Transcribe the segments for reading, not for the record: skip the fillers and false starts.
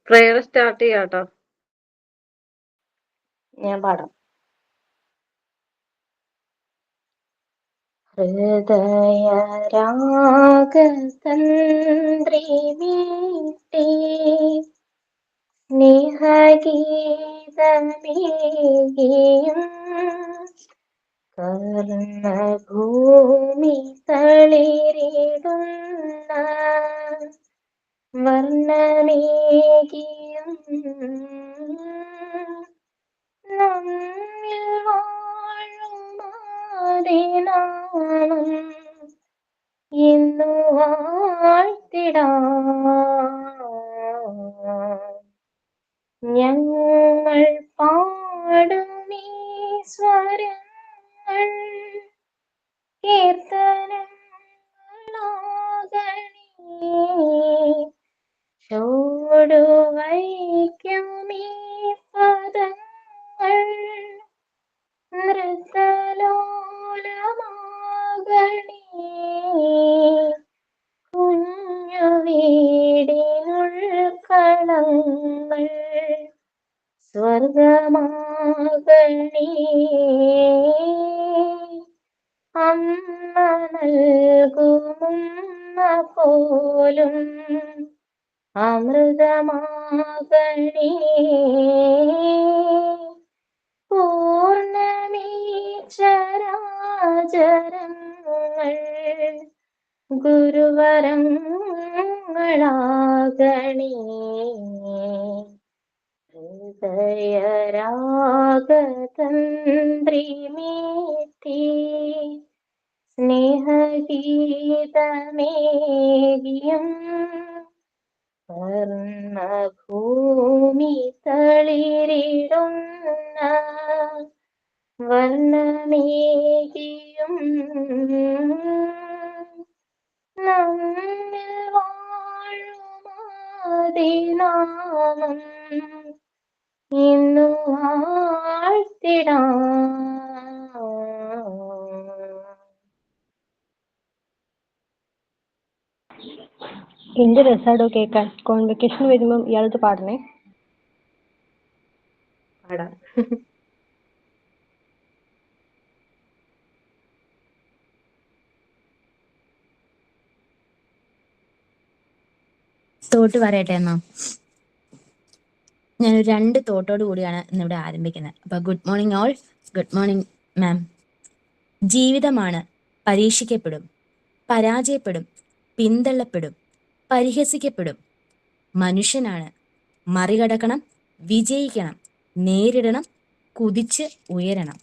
Prayer start ചെയ്യാട്ടോ. ഞാൻ പാടാം. ഹൃദയരാഗതന്ത്രി മീട്ടി സ്നേഹഗീതമേകിയും കർമ്മഭൂമി തളിരിടുന്ന വർണ്ണമേകിയും നമ്മിൽ വാഴുമാതിനാമം ഇന്നു വാഴ്ത്തിടാം. ഞങ്ങൾ പാടുമീ സ്വരങ്ങൾ കീർത്തനങ്ങളാകണേ. ചൂടുവയ്ക്കുമീ പദങ്ങൾ നൃത്തലോലമാകണേ. കുഞ്ഞു വീടിനുൾക്കളങ്ങൾ സ്വർഗമാകണേ. അമ്മ നൽകുമുമ്മ പോലും അമൃതമാകണേ. പൂർണ്ണമീ ചരാചരങ്ങൾ ഗുരുവരങ്ങളാകണേ. ഹൃദയരാഗതന്ത്രി മീട്ടി സ്നേഹഗീതമേകിയും കർമ്മഭൂമി തളിരിടുന്ന വർണ്ണമേകിയും നമ്മിൽ വാഴുമാതിനാമം ഇന്നു വാഴ്ത്തിടാം. എന്ത് രസാടോ കേൾക്കാൻ. കോൺവെക്കേഷൻ വരുമ്പം ഇയാളത് പാടണേ. പാടാം. തോട്ട് പറയട്ടെ എന്നാ. ഞാനൊരു 2 തോട്ടോട് കൂടിയാണ് ഇന്നിവിടെ ആരംഭിക്കുന്നത്. അപ്പൊ good morning all. Good morning മാം. ജീവിതമാണ്, പരീക്ഷിക്കപ്പെടും, പരാജയപ്പെടും, പിന്തള്ളപ്പെടും, പരിഹസിക്കപ്പെടും. മനുഷ്യനാണ്, മറികടക്കണം, വിജയിക്കണം, നേരിടണം, കുതിച്ച് ഉയരണം.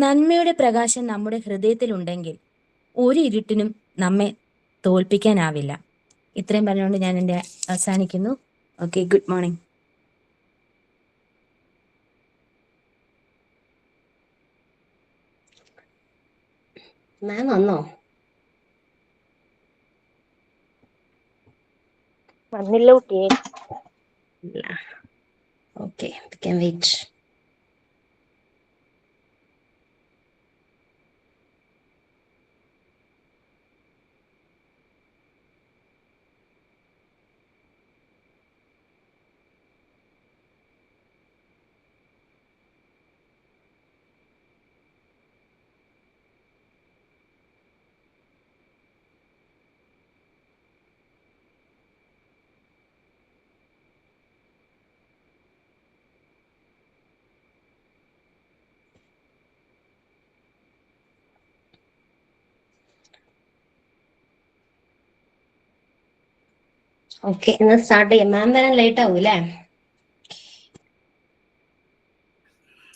നന്മയുടെ പ്രകാശം നമ്മുടെ ഹൃദയത്തിലുണ്ടെങ്കിൽ ഒരു ഇരുട്ടിനും നമ്മെ തോൽപ്പിക്കാനാവില്ല. ഇത്രയും പറഞ്ഞുകൊണ്ട് ഞാൻ എൻ്റെ അവസാനിക്കുന്നു. Okay, good morning. മാം വന്നോ? വന്നില്ല കുട്ടിയെ. Okay, we can wait. Okay, എന്നാ സ്റ്റാർട്ട് ചെയ്യാം. മാം വരാൻ ലേറ്റ് ആവൂല്ലേ?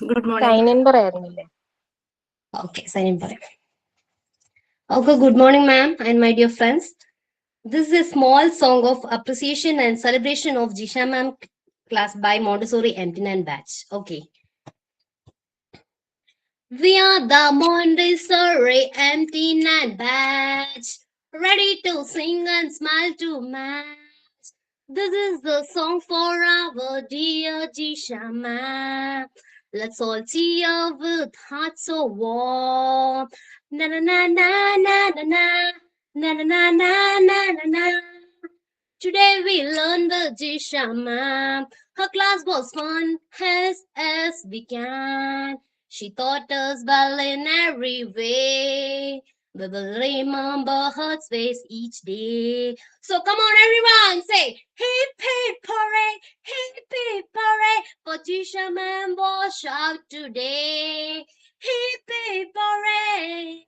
Good sign morning. ഇൻ പറയാറുന്നില്ലേ? ഓക്കെ, സൈൻ ഇൻ പറയാം. Okay, good morning, ma'am, and my dear friends. This is a small song of appreciation and celebration of Jisha ma'am class by Montessori MT9 batch. Okay. We are the Montessori MT9 batch, ready to sing and smile to match. This is the song for our dear Jisha ma'am. Let's all cheer with hearts so warm. Na na na na na na na na na na na na na. Today we learned the Jisha ma'am. Her class was fun as we can. She taught us well in every way. We will remember her face each day. So come on everyone, say hip hip hooray, hip hip hooray for Jisha ma'am was out today. Hip hip hooray.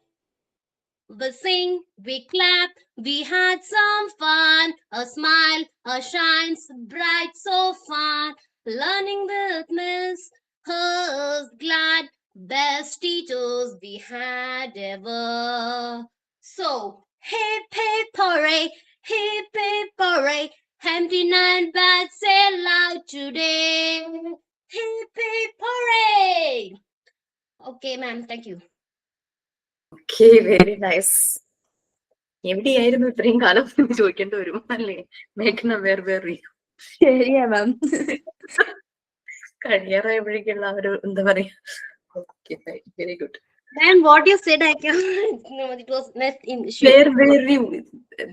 We sing, we clap, we had some fun. A smile, a shines bright, so fun. Learning with Miss Hers glad, best teachers we had ever. So, hip hip hooray, hip hip hooray. Empty nine bats say loud today. Hip hip hooray. Okay, ma'am, thank you. Okay, very nice. എവിടെയായിരുന്നു ഇത്രയും കാലം എന്ന് ചോദിക്കേണ്ടി വരും അല്ലേ? മേഘന വേറെ ശരിയാ മാം. കഴിയാറായപ്പോഴേക്കുള്ള ഒരു എന്താ പറയാ. Okay, very good. Ma'am, what you said, I can. No, it was not in. Where were you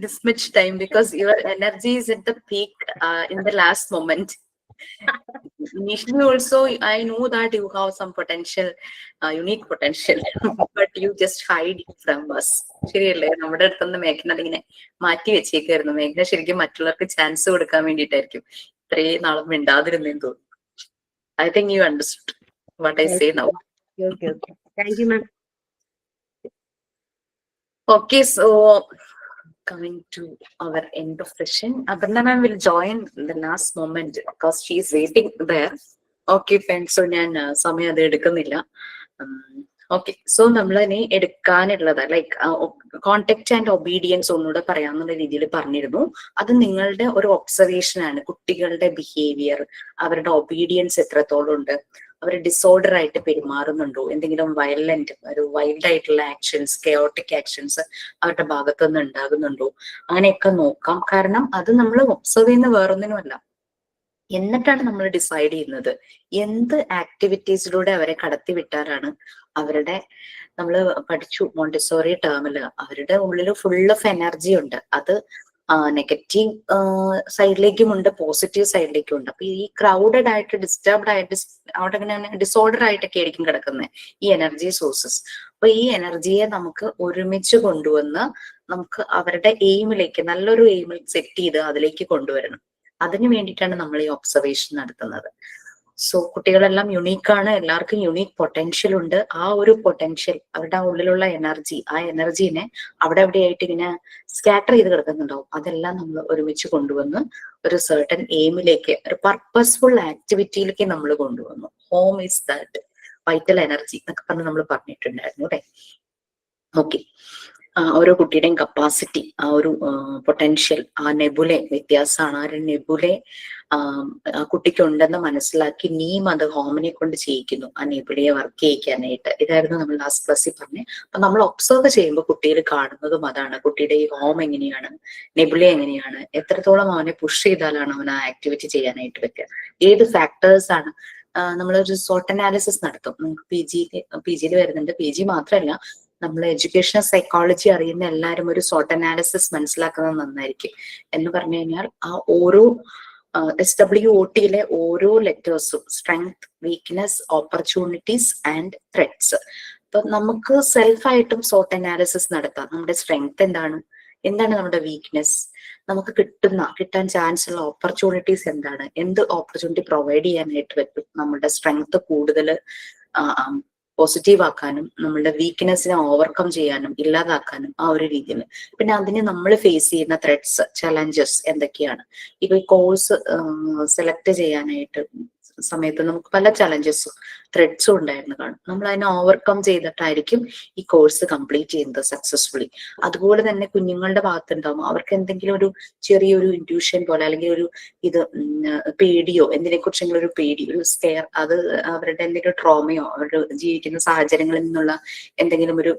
this much time? Because your energy is at the peak in the last moment. Initially also, I know that you have some potential, unique potential, but you just hide it from us. ശരിയല്ലേ? നമ്മുടെ അടുത്തുനിന്ന് മേഘന അതിങ്ങനെ മാറ്റി വെച്ചേക്കായിരുന്നു. മേഘന ശരിക്കും മറ്റുള്ളവർക്ക് chance കൊടുക്കാൻ വേണ്ടിയിട്ടായിരിക്കും ഇത്രയും നാളും മിണ്ടാതിരുന്നേന്ന് തോന്നുന്നു. I think you understood what I say now. Okay. Thank you, ma'am. Okay, so coming to our end of session, Aparna ma'am will join the last moment because she is waiting there. Okay, friends, so ഞാൻ സമയം അത് എടുക്കുന്നില്ല. Okay, so നമ്മളിനി എടുക്കാനുള്ളത് like contact and obedience ഒന്നുകൂടെ പറയാന്നുള്ള രീതിയിൽ പറഞ്ഞിരുന്നു. അത് നിങ്ങളുടെ ഒരു ഒബ്സർവേഷൻ ആണ്. കുട്ടികളുടെ ബിഹേവിയർ, അവരുടെ ഒബീഡിയൻസ് എത്രത്തോളം ഉണ്ട്, അവർ ഡിസോർഡർ ആയിട്ട് പെരുമാറുന്നുണ്ടോ, എന്തെങ്കിലും വയലന്റ് ഒരു വൈൽഡ് ആയിട്ടുള്ള ആക്ഷൻസ്, കെയോട്ടിക് ആക്ഷൻസ് അവരുടെ ഭാഗത്തുനിന്ന് ഉണ്ടാകുന്നുണ്ടോ, അങ്ങനെയൊക്കെ നോക്കാം. കാരണം അത് നമ്മൾ ഒബ്സർവ് ചെയ്യുന്ന വേറൊന്നിനുമല്ല. എന്നിട്ടാണ് നമ്മൾ ഡിസൈഡ് ചെയ്യുന്നത് എന്ത് ആക്ടിവിറ്റീസിലൂടെ അവരെ കടത്തിവിട്ടാലാണ് അവരുടെ, നമ്മൾ പഠിച്ചു മോണ്ടിസോറി ടേമില്, അവരുടെ ഉള്ളിൽ ഫുൾ ഓഫ് എനർജി ഉണ്ട്. അത് നെഗറ്റീവ് സൈഡിലേക്കും ഉണ്ട്, പോസിറ്റീവ് സൈഡിലേക്കും ഉണ്ട്. അപ്പൊ ഈ ക്രൗഡഡ് ആയിട്ട് ഡിസ്റ്റർബ്ഡ് ആയിട്ട് അവിടെ ഇങ്ങനെ ഡിസോർഡർ ആയിട്ടൊക്കെ ആയിരിക്കും കിടക്കുന്നത് ഈ എനർജി സോഴ്സസ്. അപ്പൊ ഈ എനർജിയെ നമുക്ക് ഒരുമിച്ച് കൊണ്ടുവന്ന് നമുക്ക് അവരുടെ എയിമിലേക്ക്, നല്ലൊരു എയിമിൽ സെറ്റ് ചെയ്ത് അതിലേക്ക് കൊണ്ടുവരണം. അതിനു വേണ്ടിയിട്ടാണ് നമ്മൾ ഈ ഒബ്സർവേഷൻ നടത്തുന്നത്. സോ കുട്ടികളെല്ലാം യുണീക്കാണ്, എല്ലാവർക്കും യുണീക്ക് പൊട്ടൻഷ്യൽ ഉണ്ട്. ആ ഒരു പൊട്ടൻഷ്യൽ, അവരുടെ ഉള്ളിലുള്ള എനർജി, ആ എനർജീനെ അവിടെ എവിടെയായിട്ട് ഇങ്ങനെ സ്കാറ്റർ ചെയ്ത് കിടക്കുന്നുണ്ടാവും. അതെല്ലാം നമ്മൾ ഒരുമിച്ച് കൊണ്ടുവന്ന് ഒരു സർട്ടൻ എയിമിലേക്ക്, ഒരു പർപ്പസ്ഫുൾ ആക്ടിവിറ്റിയിലേക്ക് നമ്മൾ കൊണ്ടുവന്നു. Home is that vital energy എന്നൊക്കെ പറഞ്ഞ് നമ്മൾ പറഞ്ഞിട്ടുണ്ടായിരുന്നു അല്ലെ? ഓക്കെ, ഓരോ കുട്ടിയുടെയും കപ്പാസിറ്റി, ആ ഒരു പൊട്ടൻഷ്യൽ, ആ നെബുലെ വ്യത്യാസമാണ്. ആ ഒരു നെബുലെ ആ കുട്ടിക്ക് ഉണ്ടെന്ന് മനസ്സിലാക്കി നീം അത് ഹോമിനെ കൊണ്ട് ചെയ്യിക്കുന്നു ആ നെബുലയെ വർക്ക് ചെയ്യിക്കാനായിട്ട്. ഇതായിരുന്നു നമ്മൾ ലാസ്റ്റ് ക്ലാസ്സിൽ പറഞ്ഞത്. അപ്പൊ നമ്മൾ ഒബ്സർവ് ചെയ്യുമ്പോൾ കുട്ടിയിൽ കാണുന്നതും അതാണ്. കുട്ടിയുടെ ഈ ഹോം എങ്ങനെയാണ്, നെബുല എങ്ങനെയാണ്, എത്രത്തോളം അവനെ പുഷ് ചെയ്താലാണ് അവൻ ആ ആക്ടിവിറ്റി ചെയ്യാനായിട്ട് പറ്റുക, ഏത് ഫാക്ടേഴ്സ് ആണ്. നമ്മളൊരു സോട്ട് അനാലിസിസ് നടത്തും. നമുക്ക് പി ജിയിൽ വരുന്നുണ്ട്. പി ജി മാത്രമല്ല, നമ്മൾ എഡ്യൂക്കേഷണൽ സൈക്കോളജി അറിയുന്ന എല്ലാവരും ഒരു സോട്ട് അനാലിസിസ് മനസ്സിലാക്കുന്നത് നന്നായിരിക്കും. എന്ന് പറഞ്ഞു കഴിഞ്ഞാൽ ആ ഓരോ SWOTയിലെ ഓരോ ലെറ്റേഴ്സും strength, weakness, opportunities and threats. അപ്പൊ നമുക്ക് സെൽഫായിട്ടും സോട്ട് അനാലിസിസ് നടത്താം. നമ്മുടെ സ്ട്രെങ്ത് എന്താണ്, എന്താണ് നമ്മുടെ വീക്ക്നെസ്, നമുക്ക് കിട്ടാൻ ചാൻസ് ഉള്ള ഓപ്പർച്യൂണിറ്റീസ് എന്താണ്, എന്ത് ഓപ്പർച്യൂണിറ്റി പ്രൊവൈഡ് ചെയ്യാനായിട്ട് പറ്റും നമ്മുടെ സ്ട്രെങ്ത് കൂടുതൽ പോസിറ്റീവ് ആക്കാനും, നമ്മളുടെ വീക്ക്നെസ്സിനെ ഓവർകം ചെയ്യാനും ഇല്ലാതാക്കാനും ആ ഒരു രീതിയിൽ. പിന്നെ അതിന് നമ്മൾ ഫേസ് ചെയ്യുന്ന ത്രെറ്റ്സ്, ചലഞ്ചസ് എന്തൊക്കെയാണ്. ഇപ്പൊ ഈ കോഴ്സ് സെലക്ട് ചെയ്യാനായിട്ട് സമയത്ത് നമുക്ക് പല ചലഞ്ചസും ത്രെഡ്സും ഉണ്ടായിരുന്നു കാണും. നമ്മൾ അതിനെ ഓവർകം ചെയ്തിട്ടായിരിക്കും ഈ കോഴ്സ് കംപ്ലീറ്റ് ചെയ്യുന്നത് സക്സസ്ഫുള്ളി. അതുപോലെ തന്നെ കുഞ്ഞുങ്ങളുടെ ഭാഗത്തുണ്ടാവും, അവർക്ക് എന്തെങ്കിലും ഒരു ചെറിയൊരു ഇൻറ്റ്യൂഷൻ പോലെ, അല്ലെങ്കിൽ ഒരു ഇത് പേടിയോ, എന്തിനെ കുറിച്ചെങ്കിലും ഒരു പേടി, ഒരു സ്കെയർ, അത് അവരുടെ എന്തെങ്കിലും ട്രോമയോ, അവരുടെ ജീവിക്കുന്ന സാഹചര്യങ്ങളിൽ നിന്നുള്ള എന്തെങ്കിലും ഒരു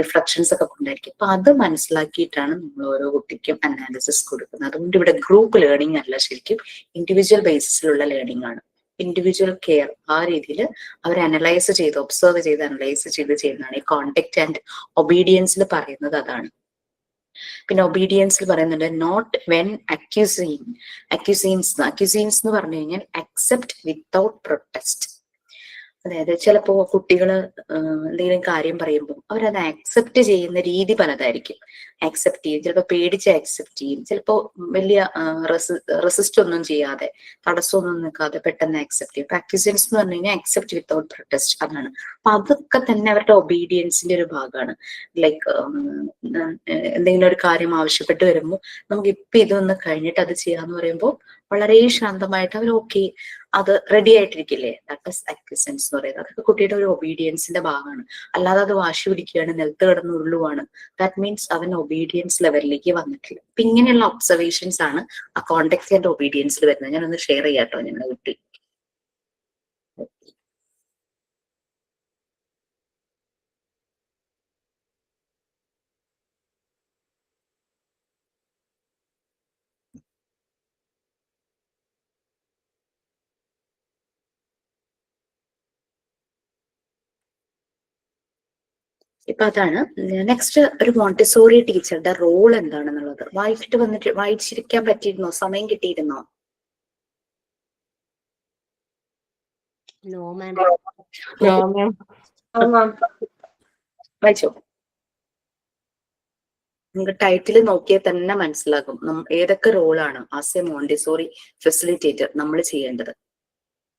റിഫ്ലക്ഷൻസ് ഒക്കെ ഉണ്ടായിരിക്കും. അപ്പൊ അത് മനസ്സിലാക്കിയിട്ടാണ് നമ്മൾ ഓരോ കുട്ടിക്കും അനാലിസിസ് കൊടുക്കുന്നത്. അതുകൊണ്ട് ഇവിടെ ഗ്രൂപ്പ് ലേണിംഗ് അല്ല, ശരിക്കും ഇൻഡിവിജ്വൽ ബേസിസിലുള്ള ലേണിംഗ് ആണ്. ഇൻഡിവിജ്വൽ കെയർ ആ രീതിയിൽ അവർ അനലൈസ് ചെയ്ത്, ഒബ്സർവ് ചെയ്ത് അനലൈസ് ചെയ്ത് ചെയ്യുന്നതാണ്. ഈ കോണ്ടാക്ട് ആൻഡ് ഒബീഡിയൻസിൽ പറയുന്നത് അതാണ്. പിന്നെ ഒബീഡിയൻസിൽ പറയുന്നുണ്ട് നോട്ട് വെൻ അക്യൂസീൻസ് എന്ന് പറഞ്ഞു കഴിഞ്ഞാൽ അക്സെപ്റ്റ് വിത്തൗട്ട് പ്രൊട്ടസ്റ്റ്. അതായത് ചിലപ്പോ കുട്ടികള് എന്തെങ്കിലും കാര്യം പറയുമ്പോൾ അവരത് ആക്സെപ്റ്റ് ചെയ്യുന്ന രീതി പലതായിരിക്കും. ആക്സെപ്റ്റ് ചെയ്യും, ചിലപ്പോൾ പേടിച്ച് ആക്സെപ്റ്റ് ചെയ്യും, ചിലപ്പോൾ വലിയ റെസിസ്റ്റ് ഒന്നും ചെയ്യാതെ, തടസ്സമൊന്നും നിൽക്കാതെ പെട്ടെന്ന് ആക്സെപ്റ്റ് ചെയ്യും. അക്യൂസൻസ് എന്ന് പറഞ്ഞു കഴിഞ്ഞാൽ ആക്സെപ്റ്റ് വിത്തൗട്ട് പ്രൊട്ടസ്റ്റ്, അതാണ്. അപ്പൊ അതൊക്കെ തന്നെ അവരുടെ ഒബീഡിയൻസിന്റെ ഒരു ഭാഗമാണ്. ലൈക്ക് എന്തെങ്കിലും ഒരു കാര്യം ആവശ്യപ്പെട്ട് വരുമ്പോൾ നമുക്ക് ഇപ്പൊ ഇതൊന്ന് കഴിഞ്ഞിട്ട് അത് ചെയ്യാന്ന് പറയുമ്പോൾ വളരെ ശാന്തമായിട്ട് അവർ ഓക്കെ, അത് റെഡി ആയിട്ടിരിക്കില്ലേ, ദാറ്റ് ഈസ് അക്യൂസൻസ് എന്ന് പറയുന്നത്. അതൊക്കെ കുട്ടിയുടെ ഒരു ഒബീഡിയൻസിന്റെ ഭാഗമാണ്. അല്ലാതെ അത് വാശി പിടിക്കുകയാണ്, നിലത്ത് കിടന്ന് ഉരുളുവാണ്, ദാറ്റ് മീൻസ് അവൻ ഒബീഡിയൻസ് ലെവലിലേക്ക് വന്നിട്ടില്ല. അപ്പൊ ഇങ്ങനെയുള്ള ഒബ്സർവേഷൻസ് ആണ് ആ കോണ്ടെക്സ്റ്റ് ആൻഡ് ഒബീഡിയൻസിൽ വരുന്നത്. ഞാനൊന്ന് ഷെയർ ചെയ്യാട്ടോ ഞങ്ങളുടെ കുട്ടി. ഇപ്പൊ അതാണ്. നെക്സ്റ്റ് ഒരു മോണ്ടിസോറി ടീച്ചറുടെ റോൾ എന്താണെന്നുള്ളത് വായിച്ചിരിക്കാൻ പറ്റിയിരുന്നോ? സമയം കിട്ടിയിരുന്നോ? No, ma'am. വായിച്ചോ. നിങ്ങൾക്ക് ടൈറ്റിൽ നോക്കിയാൽ തന്നെ മനസ്സിലാകും ഏതൊക്കെ റോളാണ് ആസ് എ മോണ്ടിസോറി ഫെസിലിറ്റേറ്റർ നമ്മൾ ചെയ്യേണ്ടത്.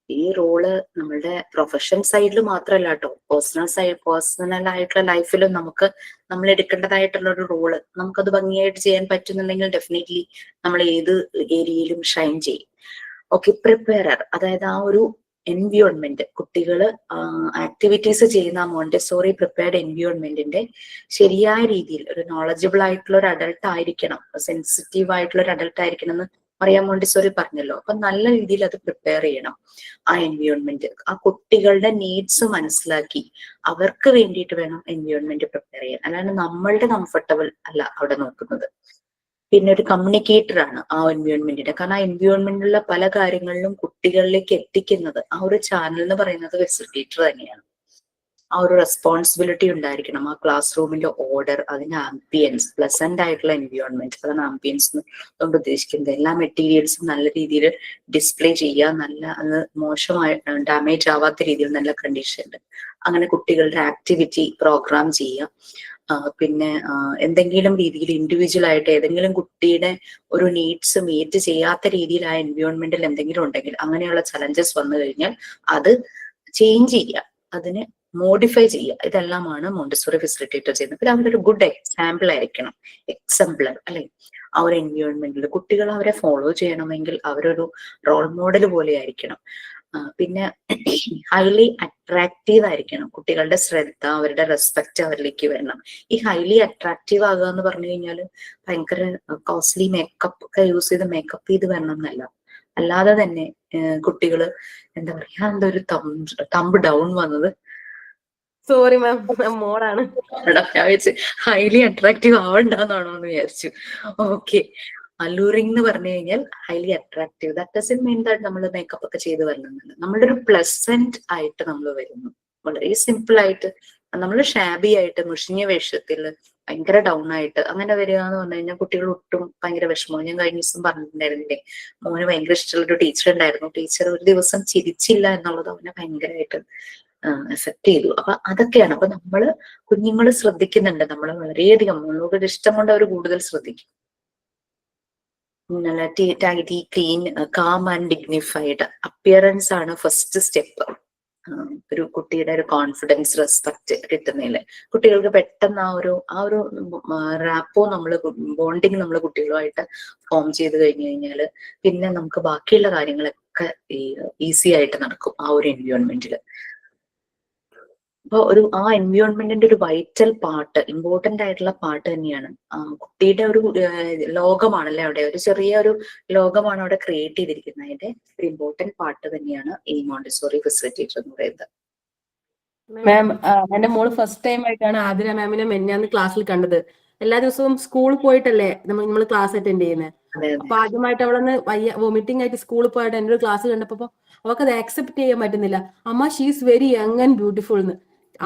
ഈ റോള് നമ്മളുടെ പ്രൊഫഷൻ സൈഡിൽ മാത്രമല്ല കേട്ടോ, പേഴ്സണൽ ആയിട്ടുള്ള ലൈഫിലും നമ്മൾ എടുക്കേണ്ടതായിട്ടുള്ള ഒരു റോള് നമുക്കത് ഭംഗിയായിട്ട് ചെയ്യാൻ പറ്റുന്നുണ്ടെങ്കിൽ ഡെഫിനറ്റ്ലി നമ്മൾ ഏത് ഏരിയയിലും ഷൈൻ ചെയ്യും. ഓക്കെ, പ്രിപ്പയറർ, അതായത് ആ ഒരു എൻവിയോൺമെന്റ്, കുട്ടികള് ആക്ടിവിറ്റീസ് ചെയ്യുന്ന മോണ്ടിസോറി പ്രിപ്പയർഡ് എൻവിയോൺമെന്റിന്റെ ശരിയായ രീതിയിൽ ഒരു നോളജബിൾ ആയിട്ടുള്ള ഒരു അഡൾട്ട് ആയിരിക്കണം, സെൻസിറ്റീവ് ആയിട്ടുള്ള ഒരു അഡൾട്ട് ആയിരിക്കണം എന്ന് മറിയ മോണ്ടിസോറി പറഞ്ഞല്ലോ. അപ്പൊ നല്ല രീതിയിൽ അത് പ്രിപ്പയർ ചെയ്യണം. ആ എൻവിയോൺമെന്റ്, ആ കുട്ടികളുടെ നീഡ്സ് മനസ്സിലാക്കി അവർക്ക് വേണ്ടിയിട്ട് വേണം എൻവിയോൺമെന്റ് പ്രിപ്പയർ ചെയ്യാൻ. അല്ലാണ്ട് നമ്മളുടെ കംഫർട്ടബിൾ അല്ല അവിടെ നോക്കുന്നത്. പിന്നെ ഒരു കമ്മ്യൂണിക്കേറ്റർ ആണ് ആ എൻവിയോൺമെന്റിന്റെ. കാരണം ആ എൻവിയോൺമെന്റിലുള്ള പല കാര്യങ്ങളിലും കുട്ടികളിലേക്ക് എത്തിക്കുന്നത് ആ ഒരു ചാനൽ എന്ന് പറയുന്നത് ഫെസിലിറ്റേറ്റർ തന്നെയാണ്. ആ ഒരു റെസ്പോൺസിബിലിറ്റി ഉണ്ടായിരിക്കണം. ആ ക്ലാസ് റൂമിന്റെ ഓർഡർ, അതിന്റെ ആംബിയൻസ്, പ്ലസന്റ് ആയിട്ടുള്ള എൻവിയോൺമെന്റ്, അതാണ് ആംബിയൻസ് കൊണ്ട് ഉദ്ദേശിക്കുന്നത്. എല്ലാ മെറ്റീരിയൽസും നല്ല രീതിയിൽ ഡിസ്പ്ലേ ചെയ്യുക, നല്ല അത് മോശമായി ഡാമേജ് ആവാത്ത രീതിയിൽ നല്ല കണ്ടീഷനിൽ അങ്ങനെ കുട്ടികളുടെ ആക്ടിവിറ്റി പ്രോഗ്രാം ചെയ്യുക. പിന്നെ എന്തെങ്കിലും രീതിയിൽ ഇൻഡിവിജ്വൽ ആയിട്ട് ഏതെങ്കിലും കുട്ടിയുടെ ഒരു നീഡ്സ് മീറ്റ് ചെയ്യാത്ത രീതിയിൽ ആ എൻവിയോൺമെന്റിൽ എന്തെങ്കിലും ഉണ്ടെങ്കിൽ, അങ്ങനെയുള്ള ചലഞ്ചസ് വന്നു കഴിഞ്ഞാൽ അത് ചേഞ്ച് ചെയ്യുക, അതിന് മോഡിഫൈ ചെയ്യുക. ഇതെല്ലാമാണ് മോണ്ടിസോറി ഫെസിലിറ്റേറ്റർ ചെയ്യുന്നത്. പിന്നെ അവരൊരു ഗുഡ് എക്സാമ്പിൾ ആയിരിക്കണം, എക്സംപ്ലർ അല്ലെ. ആ ഒരു എൻവിയോൺമെന്റിൽ കുട്ടികൾ അവരെ ഫോളോ ചെയ്യണമെങ്കിൽ അവരൊരു റോൾ മോഡൽ പോലെ ആയിരിക്കണം. പിന്നെ ഹൈലി അട്രാക്റ്റീവ് ആയിരിക്കണം. കുട്ടികളുടെ ശ്രദ്ധ, അവരുടെ റെസ്പെക്ട് അവരിലേക്ക് വരണം. ഈ ഹൈലി അട്രാക്റ്റീവ് ആകുക എന്ന് പറഞ്ഞു കഴിഞ്ഞാൽ ഭയങ്കര കോസ്റ്റ്ലി മേക്കപ്പ് ഒക്കെ യൂസ് ചെയ്ത് മേക്കപ്പ് ചെയ്ത് വരണം എന്നല്ല. അല്ലാതെ തന്നെ കുട്ടികള് എന്താ പറയാ, എന്തൊരു തമ്പ് ഡൗൺ വന്നത്, സോറി മാം, മോളാണ്. ഞാൻ വിചാരിച്ചു ഹൈലി അട്രാക്റ്റീവ് ആവണ്ടെന്നാണോ എന്ന് വിചാരിച്ചു. ഓക്കെ, അലൂറിംഗ് എന്ന് പറഞ്ഞു കഴിഞ്ഞാൽ highly attractive. That doesn't mean that നമ്മൾ മേക്കപ്പ് ഒക്കെ ചെയ്ത് വരണമെന്നില്ല. നമ്മളുടെ ഒരു പ്ലസന്റ് ആയിട്ട് നമ്മൾ വരുന്നു, വളരെ സിമ്പിൾ ആയിട്ട്. നമ്മൾ ഷാബി ആയിട്ട് മുഷിഞ്ഞ വേഷത്തിൽ ഭയങ്കര ഡൗൺ ആയിട്ട് അങ്ങനെ വരിക എന്ന് പറഞ്ഞു കഴിഞ്ഞാൽ കുട്ടികൾ ഒട്ടും ഭയങ്കര വിഷമവും. ഞാൻ കഴിഞ്ഞ ദിവസം പറഞ്ഞിട്ടുണ്ടായിരുന്നില്ലേ, മോന് ഭയങ്കര ഇഷ്ടമുള്ള ഒരു ടീച്ചർ ഉണ്ടായിരുന്നു. ടീച്ചർ ഒരു ദിവസം ചിരിച്ചില്ല എന്നുള്ളത് അവനെ ഭയങ്കരമായിട്ട് എഫക്ട് ചെയ്തു. അപ്പൊ അതൊക്കെയാണ്. അപ്പൊ നമ്മള് കുഞ്ഞുങ്ങൾ ശ്രദ്ധിക്കുന്നുണ്ട്, നമ്മൾ വളരെയധികം നമ്മളോട് ഇഷ്ടം കൊണ്ട് അവർ കൂടുതൽ ശ്രദ്ധിക്കും. നല്ല tidy, clean, calm and dignified appearance ആണ് ഫസ്റ്റ് സ്റ്റെപ്പ്. ഒരു കുട്ടിയുടെ ഒരു കോൺഫിഡൻസ്, റെസ്പെക്ട് കിട്ടുന്നതില് കുട്ടികൾക്ക് പെട്ടെന്ന് ആ ഒരു റാപ്പോ ബോണ്ടിങ് നമ്മൾ കുട്ടികളുമായിട്ട് ഫോം ചെയ്ത് കഴിഞ്ഞു കഴിഞ്ഞാല് പിന്നെ നമുക്ക് ബാക്കിയുള്ള കാര്യങ്ങളൊക്കെ ഈസി ആയിട്ട് നടക്കും ആ ഒരു എൻവിയോൺമെന്റില്. അപ്പൊ ആ എൻവിയോൺമെന്റിന്റെ ഒരു വൈറ്റൽ പാർട്ട്, ഇമ്പോർട്ടന്റ് ആയിട്ടുള്ള പാർട്ട് തന്നെയാണ്. കുട്ടിയുടെ ഒരു ലോകമാണല്ലേ അവിടെ, ഒരു ചെറിയ ഒരു ലോകമാണ് അവിടെ ക്രിയേറ്റ് ചെയ്തിരിക്കുന്നത്. അതിന്റെ ഒരു ഇമ്പോർട്ടന്റ് പാർട്ട് തന്നെയാണ് ഈ മോണ്ടിസോറി ഫെസിലിറ്റേറ്റർ എന്ന് പറയുന്നത്. മാം, എന്റെ മോള് ഫസ്റ്റ് ടൈം ആയിട്ടാണ് ആതിര മാമിനെ മെഞ്ഞാന്ന് ക്ലാസ്സിൽ കണ്ടത്. എല്ലാ ദിവസവും സ്കൂളിൽ പോയിട്ടല്ലേ നമ്മൾ ക്ലാസ് അറ്റൻഡ് ചെയ്യുന്നത്. അപ്പൊ ആദ്യമായിട്ട് അവളൊന്ന് വോമിറ്റിംഗ് ആയിട്ട് സ്കൂളിൽ പോയിട്ട് എന്റെ ഒരു ക്ലാസ് കണ്ടപ്പോ അവൾക്ക് അത് ആക്സെപ്റ്റ് ചെയ്യാൻ പറ്റുന്നില്ല. അമ്മ she's very young and beautiful എന്ന്.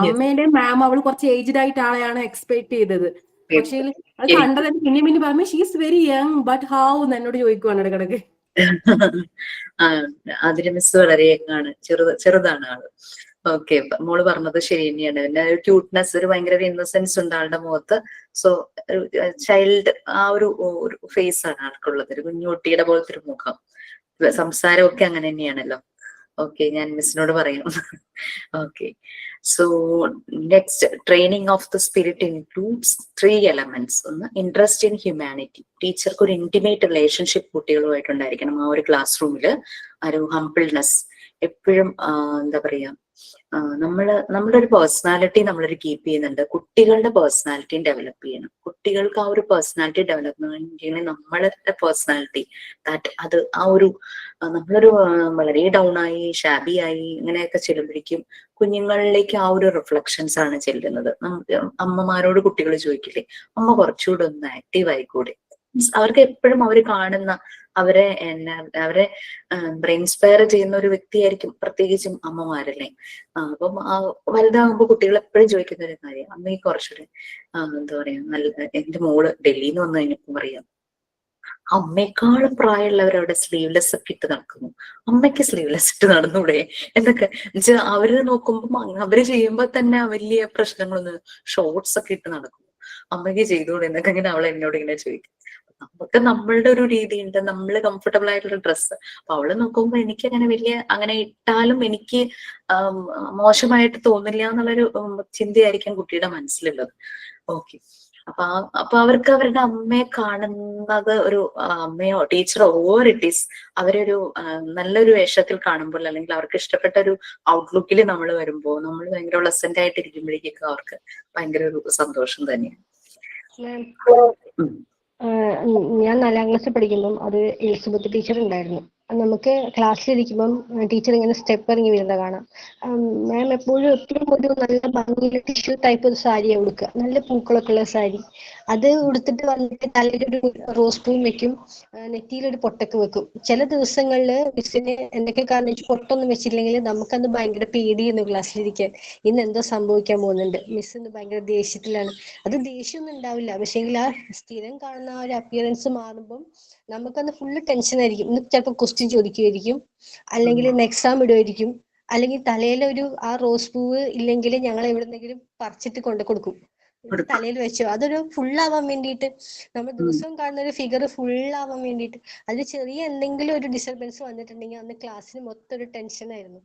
അമ്മേന്റെ മാം അവൾ കുറച്ച് ഏജ്ഡ് ആയിട്ട് ആളെയാണ് എക്സ്പെക്ട് ചെയ്തത്. പക്ഷേ അത് കണ്ടത് പിന്നെ പറയുമ്പോ she's very young but how എന്ന് എന്നോട് ചോദിക്കുവാണ് ഇടക്കിടക്ക്. അതിന് മിസ് വളരെ യങ്ങാണ്, ചെറുതാണ് ആള്. ഓക്കെ, മോള് പറഞ്ഞത് ശരി തന്നെയാണ്. പിന്നെ ഒരു ക്യൂട്ട്നെസ്, ഒരു ഭയങ്കര ഒരു ഇന്നസെൻസ് ഉണ്ട് ആളുടെ മുഖത്ത്. സോ ചൈൽഡ് ആ ഒരു ഫേസ് ആണ് ആൾക്കുള്ളത്, ഒരു കുഞ്ഞുകുട്ടിയുടെ പോലത്തെ ഒരു മുഖം. സംസാരമൊക്കെ അങ്ങനെ തന്നെയാണല്ലോ. ഓക്കെ, ഞാൻ മിസ്സിനോട് പറയാം. Okay, so next, training of the spirit includes 3 elements. ഒന്ന്, ഇൻട്രസ്റ്റ് ഇൻ ഹ്യൂമാനിറ്റി. ടീച്ചർക്ക് ഒരു ഇന്റിമേറ്റ് റിലേഷൻഷിപ്പ് കുട്ടികളുമായിട്ടുണ്ടായിരിക്കണം ആ ഒരു ക്ലാസ് റൂമില്. ഒരു ഹംബിൾനെസ് എപ്പോഴും, എന്താ പറയാ, നമ്മളുടെ ഒരു പേഴ്സണാലിറ്റി നമ്മളൊരു കീപ്പ് ചെയ്യുന്നുണ്ട്. കുട്ടികളുടെ പേഴ്സണാലിറ്റിയും ഡെവലപ്പ് ചെയ്യണം. കുട്ടികൾക്ക് ആ ഒരു പേഴ്സണാലിറ്റി ഡെവലപ്മെന്റ് നമ്മളുടെ പേഴ്സണാലിറ്റി അത് ആ ഒരു നമ്മളൊരു വളരെ ഡൗൺ ആയി, ഷാബി ആയി ഇങ്ങനെയൊക്കെ ചെല്ലുമ്പോഴേക്കും കുഞ്ഞുങ്ങളിലേക്ക് ആ ഒരു റിഫ്ലക്ഷൻസ് ആണ് ചെല്ലുന്നത്. അമ്മമാരോട് കുട്ടികൾ ചോദിക്കില്ലേ, അമ്മ കുറച്ചുകൂടെ ഒന്ന് ആക്റ്റീവ് ആയിക്കൂടെ? അവർക്ക് എപ്പോഴും അവർ കാണുന്ന അവരെ ഇൻസ്പയർ ചെയ്യുന്ന ഒരു വ്യക്തിയായിരിക്കും പ്രത്യേകിച്ചും അമ്മമാരല്ലേ. അപ്പം വലുതാകുമ്പോൾ കുട്ടികൾ എപ്പോഴും ചോദിക്കുന്ന ഒരു കാര്യം, അമ്മയ്ക്ക് കുറച്ചുകൂടെ എന്താ പറയാ, നല്ല, എന്റെ മോള് ഡൽഹിയിൽ നിന്ന് വന്നു കഴിഞ്ഞപ്പോ പറയാം, അമ്മയെക്കാളും പ്രായമുള്ളവർ അവിടെ സ്ലീവ്ലെസ് ഒക്കെ ഇട്ട് നടക്കുന്നു, അമ്മയ്ക്ക് സ്ലീവ്ലെസ് ഇട്ട് നടന്നൂടെ എന്നൊക്കെ. അവര് നോക്കുമ്പോ അവര് ചെയ്യുമ്പോ തന്നെ വലിയ പ്രശ്നങ്ങളൊന്നും, ഷോർട്സ് ഒക്കെ ഇട്ട് നടക്കുന്നു, അമ്മയ്ക്ക് ചെയ്തുകൂടെ എന്നൊക്കെ ഇങ്ങനെ അവൾ എന്നോട് ഇങ്ങനെ ചോദിക്കും. നമുക്ക് നമ്മളുടെ ഒരു രീതിയുണ്ട്, നമ്മള് കംഫർട്ടബിൾ ആയിട്ടുള്ള ഡ്രസ്സ്. അപ്പൊ അവള് നോക്കുമ്പോ എനിക്ക് അങ്ങനെ ഇട്ടാലും എനിക്ക് മോശമായിട്ട് തോന്നില്ല എന്നുള്ളൊരു ചിന്തയായിരിക്കും കുട്ടിയുടെ മനസ്സിലുള്ളത്. ഓക്കെ, അപ്പൊ അവർക്ക് അവരുടെ അമ്മയെ കാണുന്നത് ഒരു അമ്മയോ ടീച്ചറോ ഓർ ഇറ്റ് ഈസ് അവരൊരു നല്ലൊരു വേഷത്തിൽ കാണുമ്പോൾ, അല്ലെങ്കിൽ അവർക്ക് ഇഷ്ടപ്പെട്ട ഒരു ഔട്ട്ലുക്കിൽ നമ്മൾ വരുമ്പോൾ, നമ്മൾ ഭയങ്കര പ്ലസന്റ് ആയിട്ട് ഇരിക്കുമ്പോഴേക്കൊക്കെ അവർക്ക് ഭയങ്കര ഒരു സന്തോഷം തന്നെയാണ്. ഞാൻ 4ാം ക്ലാസ്സിൽ പഠിക്കുമ്പം അത് എലിസബത്ത് ടീച്ചർ ഉണ്ടായിരുന്നു. നമുക്ക് ക്ലാസ്സിലിരിക്കുമ്പം ടീച്ചർ ഇങ്ങനെ സ്റ്റെപ്പ് ഇറങ്ങി വരുന്നത് കാണാം. മാം എപ്പോഴും ഒരു നല്ല ഭംഗിയുള്ള ടിഷ്യൂ ടൈപ്പ് ഒരു സാരിയാണ് ഉടുക്കുക, നല്ല പൂക്കളൊക്കെ ഉള്ള സാരി. അത് ഉടുത്തിട്ട് വന്നിട്ട് തലയിലൊരു റോസ് പൂവും വെക്കും, നെറ്റിയിലൊരു പൊട്ടൊക്കെ വെക്കും. ചില ദിവസങ്ങളിൽ മിസ്സിന് എന്തൊക്കെ കാരണം വെച്ച് പൊട്ടൊന്നും വെച്ചില്ലെങ്കിൽ നമുക്കന്ന് ഭയങ്കര പേടിയെന്നു ക്ലാസ്സിലിരിക്കാൻ. ഇന്ന് എന്തോ സംഭവിക്കാൻ പോകുന്നുണ്ട്, മിസ് ഇന്ന് ഭയങ്കര ദേഷ്യത്തിലാണ്. അത് ദേഷ്യമൊന്നും ഉണ്ടാവില്ല, പക്ഷേങ്കിൽ ആ സ്ഥിരം കാണുന്ന ആ ഒരു അപ്പിയറൻസ് മാറുമ്പം നമുക്കന്ന് ഫുള്ള് ടെൻഷൻ ആയിരിക്കും. ഇന്ന് ചിലപ്പോൾ ക്വസ്റ്റ്യൻ ചോദിക്കുമായിരിക്കും, അല്ലെങ്കിൽ ഇന്ന് എക്സാം ഇടുമായിരിക്കും, അല്ലെങ്കിൽ തലയിലൊരു ആ റോസ് പൂവ് ഇല്ലെങ്കിൽ ഞങ്ങൾ എവിടെന്നെങ്കിലും പറിച്ചിട്ട് കൊണ്ടു കൊടുക്കും, തലയിൽ വെച്ചോ. അതൊരു ഫുള്ളാവാൻ വേണ്ടിയിട്ട്, നമ്മൾ ദിവസവും കാണുന്ന ഒരു ഫിഗർ ഫുള്ളാവാൻ വേണ്ടിയിട്ട്. അതിൽ ചെറിയ എന്തെങ്കിലും ഒരു ഡിസ്റ്റർബൻസ് വന്നിട്ടുണ്ടെങ്കിൽ അന്ന് ക്ലാസ്സിന് മൊത്തം ഒരു ടെൻഷനായിരുന്നു.